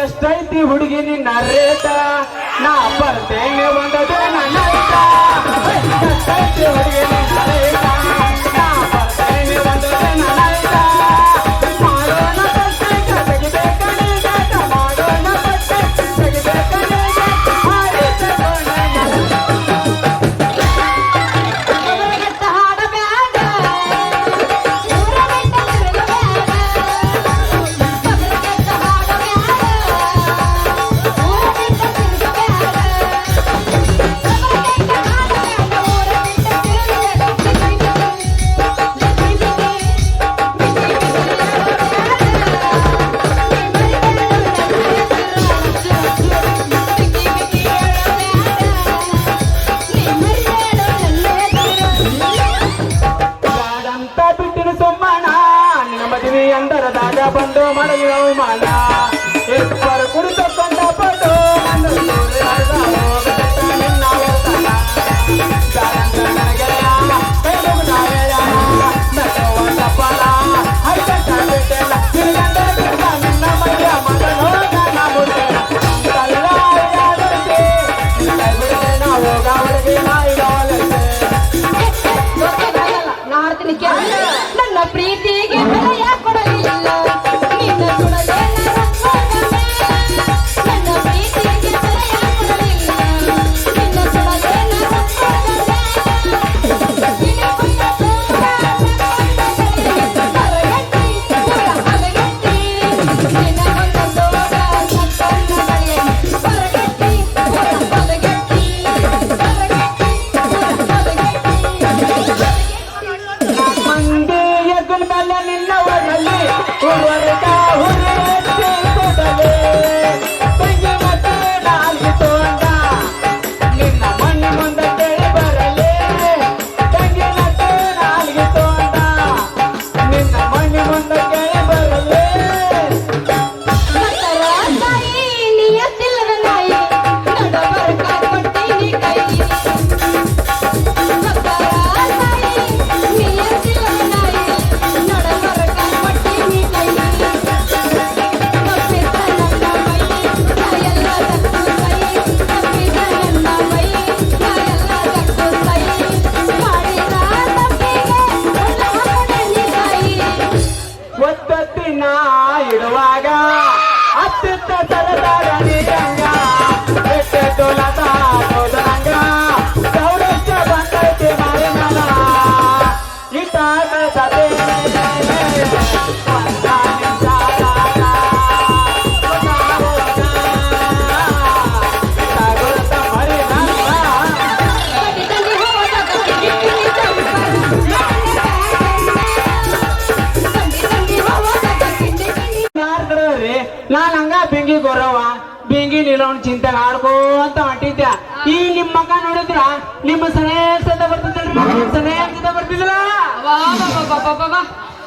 ಎಷ್ಟೈತಿ ಹುಡುಗಿ ನಿನ್ನ ರೇಟ, ನಾ ಬರ್ತೇನೆ ಒಂದು ದಿನ ನೈಟ. ಎಷ್ಟೈತಿ ಹುಡುಗಿ ನಿನ್ನ ರೇಟ, ನಾ ಬರ್ತೇನೆ ಒಂದು ದಿನ ನೈಟ. ಮಾಡೋಣ ಬಟ್ಟೆ ತೆಗಿಬೇಕ ನೀಗಾಟ, ಮಾಡೋಣ ಬಟ್ಟೆ ತೆಗಿಬೇಕ ನೀಗಾಟ, ಮಾಡಿ ತಗೋಣ ಅಂತ ಬಿಟ್ಟಿನ ಸೊಮ್ಮಣ. ನಿನ್ನ ಮದುವೆ ಅಂದರದಾಗ ಬಂದು ಮಡಗಿನ ಅವಮಾನ. ಇಬ್ಬರು ಕುಡಿತಕೊಂಡ ಪಟ್ಟು ನಿನ್ನ ಅವತಾರ. ಜಾರಂತ ನನಗೆಳೆಯ, ಕೈಲುಗುಣ ಗೆಳೆಯ, ನಕ್ಕುವಂತ ಫಲ, ಹೈಕಟ್ಟ ಬಿಟ್ಟೆಲ್ಲ, ನಿನಗಂಡ ಕೆಟ್ಟ ನಿನ್ನ ಮೈಯ ಮಗನೋಗ ನಾ ಮುಟ್ಟೆಲ್ಲ. ಕಲ್ಲ ಯಾದಕ್ಕೆ, ನಿನ್ನ ಬಿಡದೆ ನಾ ಹೋಗವರೆಗೆ ನಾಯಿಗಾವಲಕ್ಕೆ.
ನಾ ಹಾಡ್ತೀನಿ ಕೇಳಿ. ನನ್ನ ಪ್ರೀತಿಗೆ ಬೆಲೆಯ ಕೊಡಲಿಲ್ಲ ನಿನ್ನ ಕೊಡಲೇ ನನ್ನ ಪ್ರೀತಿಗೆ ಬೆಲೆಯ ಕೊಡಲಿಲ್ಲ ನಿನ್ನ ಕೊಡಲೇ
ಮಂದಿ ಎದ್ದಿನ ಮೇಲೆ ನಿನ್ನ ಒಡಲಿ ಉರುವರೆಗ ಹುರಿಯೆತ್ತಿ ಕೊಡಲೆ. ತಂಗಿ ಮತ್ತೆ ನಾಲ್ಕು ತೋಂಡ ನಿನ್ನ ಮಣ್ಣು ಮುಂದೆ ಕೇಳಿ ಬರಲೆ. ತಂಗಿ ಮತ್ತೆ ನಾಲ್ಕು ತೋಂಡ ನಿನ್ನ ಮಣ್ಣು ಮುಂದೆ ಕೇಳಿ ಬರಲೆ.
ತಾಯಿ ನಿಯತ್ತಿಲ್ಲದ ನಾಯಿ ನಡಬರ್ಕ ಕೊಡ್ತೀನಿ ಕೈ.
ಒತ್ತತ್ತಿನ ಇಡುವಾಗ ಅತ್ತಿತ್ತ ಸರದಾರ ನೀರಂಗ ಎಟ್ಟೆ ತೋಲತ ಹೋದಂಗ ಸೌರಸ್ಯ ಬಂದೈತಿ ಮಾರಿನಲ ಇಟ್ಟಾಗ ಸದೇ ನಾನ್ ಹಂಗ ಬೆಂಗಿ ಗೊರವ ಬೆಂಗಿ ನಿಲ್ಲೋನ್ ಚಿಂತೆ ಆಡ್ಕೋಂತ ಹೊಂಟಿದ್ದೆ. ಈ ನಿಮ್ ಮಗ ನೋಡಿದ್ರ ನಿಮ್ಮ ಸನೇಸದ ಬರ್ತಿದ್ರಿ, ಸನೇಸದ ಬರ್ತಿದ್ಲ.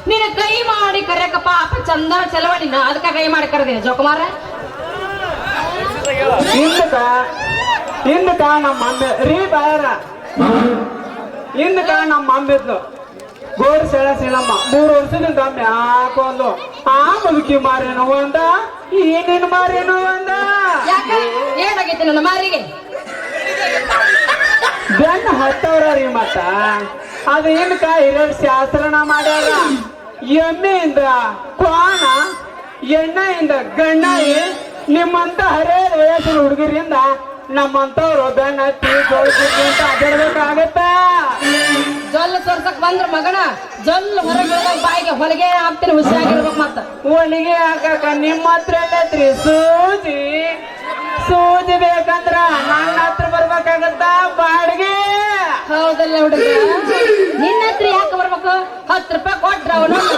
ನಿನ್ನ ಕೈ ಮಾಡಿ ಕರೆಯಕ ಪಾಪ ಚಂದನ ಚಲವಡಿನ ಅದಕ್ಕ ಕೈ ಮಾಡಿ ಕರೆದೆ ಜೋಕುಮಾರ.
ಹಿಂದಕ ನಮ್ಮ ಅಮ್ಮ ರೀ ಬಾಯರ ಹಿಂದಕ ನಮ್ಮ ಅಮ್ಮಿದ್ಲು ಗೋಡ್ ಸೆಳ ಸೀಳಮ್ಮ 3 ವರ್ಷದಿಂದ ಮ್ಯಾಕೊಂದು ಆ ಮುದುಕಿ ಮಾರೇನು ಒಂದ ಏನೇನು ಮಾರೇನು ಒಂದ.
ಏನಾಗೈತಿ ನನ್ನ ಮಾರಿಗೆ?
ಬೆನ್ನ ಹತ್ತವ್ರಿ ಮತ್ತ ಅದು ಹಿಂದಕ ಹಿರಿಯರ್ ಶಾಸ್ತ್ರನ ಮಾಡ್ಯಾರ. ಎಮ್ಮೆಯಿಂದ ಕ್ವಾಣ, ಎಣ್ಣೆಯಿಂದ ಗಣ್ಣಾಯಿ. ನಿಮ್ಮಂತ ಹರಿಯದ ವಯಸ್ಸಿನ ಹುಡುಗರಿಂದ ನಮ್ಮಂತವ್ರು ಬೆನ್ನ ಹತ್ತಿ ಜೋಳಿಸಿ ಅಂತ ಅಡ್ಡಾಡ್ಬೇಕಾಗತ್ತ.
ಜೊಲ್ಲ ತೋರ್ಸಕ್ ಬಂದ್ರ ಮಗನ ಜೊಲ್ಲ ಹೊರಗೆ ಬಾಯಿಗೆ ಹೊಲಿಗೆ ಹಾಕ್ತೀನಿ ಹುಷಾರಾಗಿರ್ಬೇಕು ಮತ್ತ
ಹೊಲಿಗೆ ಹಾಕಕ ನಿಮ್ಮ ಹತ್ರ ಎಲ್ಲೈತ್ರಿ ಸೂಜಿ ಸೂಜಿ ಬೇಕಂದ್ರ ನನ್ನ ಹತ್ರ ಬರ್ಬೇಕಾಗತ್ತ ಬಾಡಿಗೆ
ಹೌದಲ್ಲ ಹುಡುಗ ನಿನ್ನ ಹತ್ರ ಯಾಕೆ ಬರ್ಬೇಕು 10 ರೂಪಾಯಿ ಕೊಟ್ರ ಅವನನ್ನ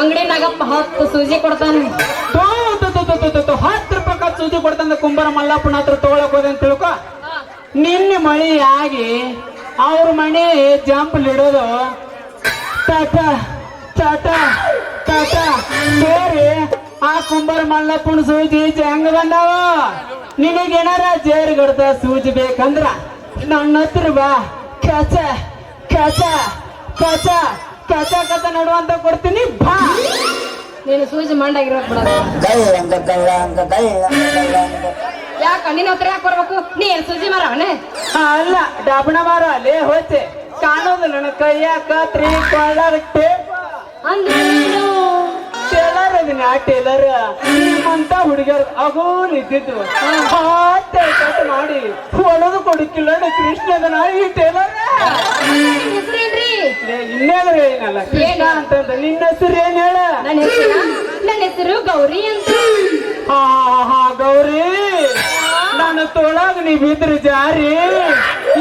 ಅಂಗಡಿನಾಗಪ್ಪ 10 ಸೂಜಿ ಕೊಡ್ತಾನೆ
10 ರೂಪಾಯಿ ಸೂಜಿ ಕೊಡ್ತಾನ ಕುಂಬಾರ ಮಲ್ಲಪ್ಪನ ಹತ್ರ ತಗೊಳಕ್ ಹೋದೆ ಅಂತ ತಿಳ್ಕೊ ನಿನ್ನೆ ಮಳಿ ಆಗಿ ಅವ್ರ ಮನೆ ಜಂಪ್ಲಿಡೋದು ಟಾಟ ಟಾಟ ಟಾಟ ಬೇರೆ ಆ ಕುಂಬಾರ ಮಲ್ಲಪ್ಪನ ಸೂಜಿ ಹೆಂಗ ಬಂದಾವ ನಿನಗೇನಾರ ಜೇರ್ಗಡ್ದ ಸೂಜಿ ಬೇಕಂದ್ರ ನನ್ನ ಹತ್ರ ಬಾ ಕಚ ಕಚ ಕಚ ಕಚ ಕಚ ನಡುವಂತ ಕೊಡ್ತೀನಿ ಬಾ
ನೀನು ಸೂಜಿ ಮಂಡಾಗಿರ್ಬೇಕು ಯಾಕ ನಿನ್ನ ಹತ್ರ ಯಾಕೆ ಬರ್ಬೇಕು ನೀ ಏನ್ ಸೂಜಿ ಮರವನೆ
ಅಲ್ಲ ಡಾಬಣ ಮಾರ ಅಲ್ಲೇ ಹೋಯ್ತೆ ಕಾಣೋದಿಲ್ಲ ನನ್ನ ಕೈಯ ಕತ್ರಿ ಕೊಳ್ಳರ್ ಟೇಪ್
ಅಂದ್ರೆ
ಟೇಲರ್ ಅದೀನಿ ಆ ಟೇಲರ್ ನಿಮ್ಮಂತ ಹುಡುಗರು ಆಗೋ ನಿಂತಿದ್ದು ಕಟ್ ಮಾಡಿ ಹೊಡೆದು ಕೊಡಕ್ಕಿಲ್ಲ ಕೃಷ್ಣದನ ಈ ಟೇಲರ್
ಹೆಸರೇನ್ರಿ
ಇನ್ನೇನು ಏನಲ್ಲ ಕೃಷ್ಣ ಅಂತಂದ ನಿನ್ನ ಹೆಸರು ಏನ್ ಹೇಳ
ನನ್ನ ಹೆಸರು ಗೌರಿ ಅಂತ
ಹಾ ಹಾ ಗೌರಿ ನಾನು ತೊಳಗ ನೀ ಬಿದ್ರಿ ಜಾರಿ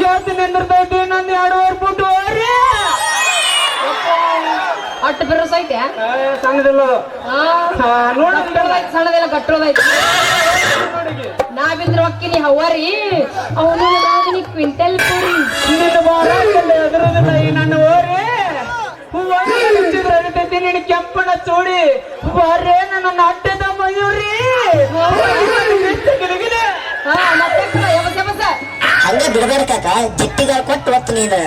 ಇವತ್ತು ನಿಂದಿರ್ತೈತಿ ನಂದು 2.5 ಫುಟ್ ಹೋರಿ
ಅಟ್ಟು ಬೆರಸೈತೆ
ಸಣ್ಣದಿಲ್ಲ
ಸಣ್ಣದೆಲ್ಲ ಗಟ್ಟೋದೈತಿ ನಾ ಬಿದ್ರ ಒಕ್ಕಿನಿ ಹವ್ವಾರಿ ಅವನು ಕ್ವಿಂಟಲ್ ಪುರಿ
ನಿನ್ನ ಬಾರಲ್ಲ ಎದುರದಿಲ್ಲ ಈ ನನ್ನ ಹೋರಿ ಹೂವೈತಿ ನಿನ್ನ ಕೆಂಪನ ಚೂಡಿ ಬರ್ರೇ ನನ್ನ ಅಡ್ಡದ ಮಯೂರಿ
ಹಂಗ ಬಿಡಬೇಡ ಕಾಕ ಜಿಟ್ಟಿಗಳು ಕೊಟ್ಟು ಹೊತ್ತು ನೀನು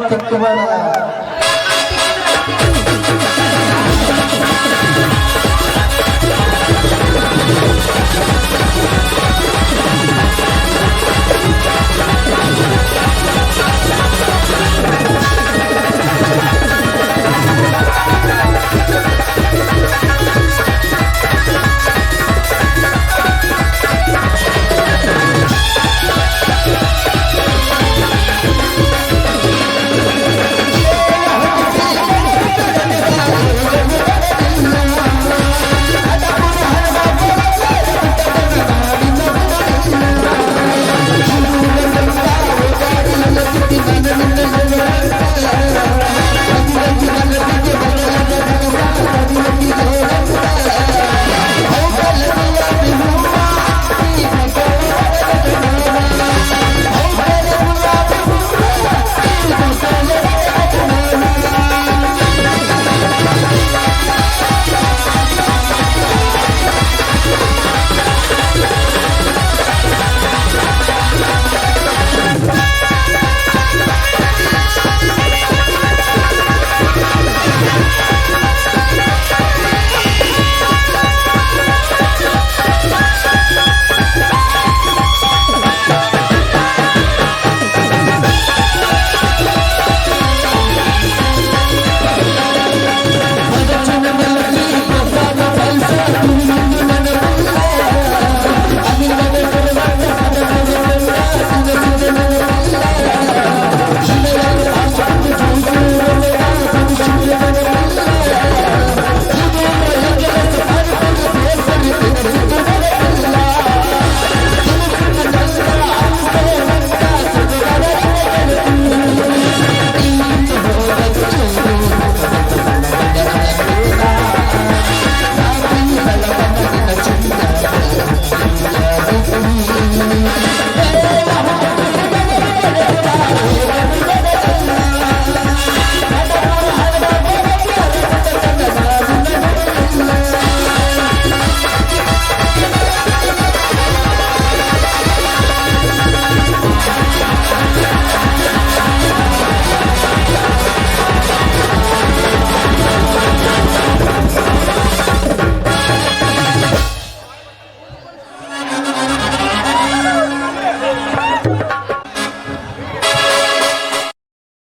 ತಿಕ್ಕಬೇಡ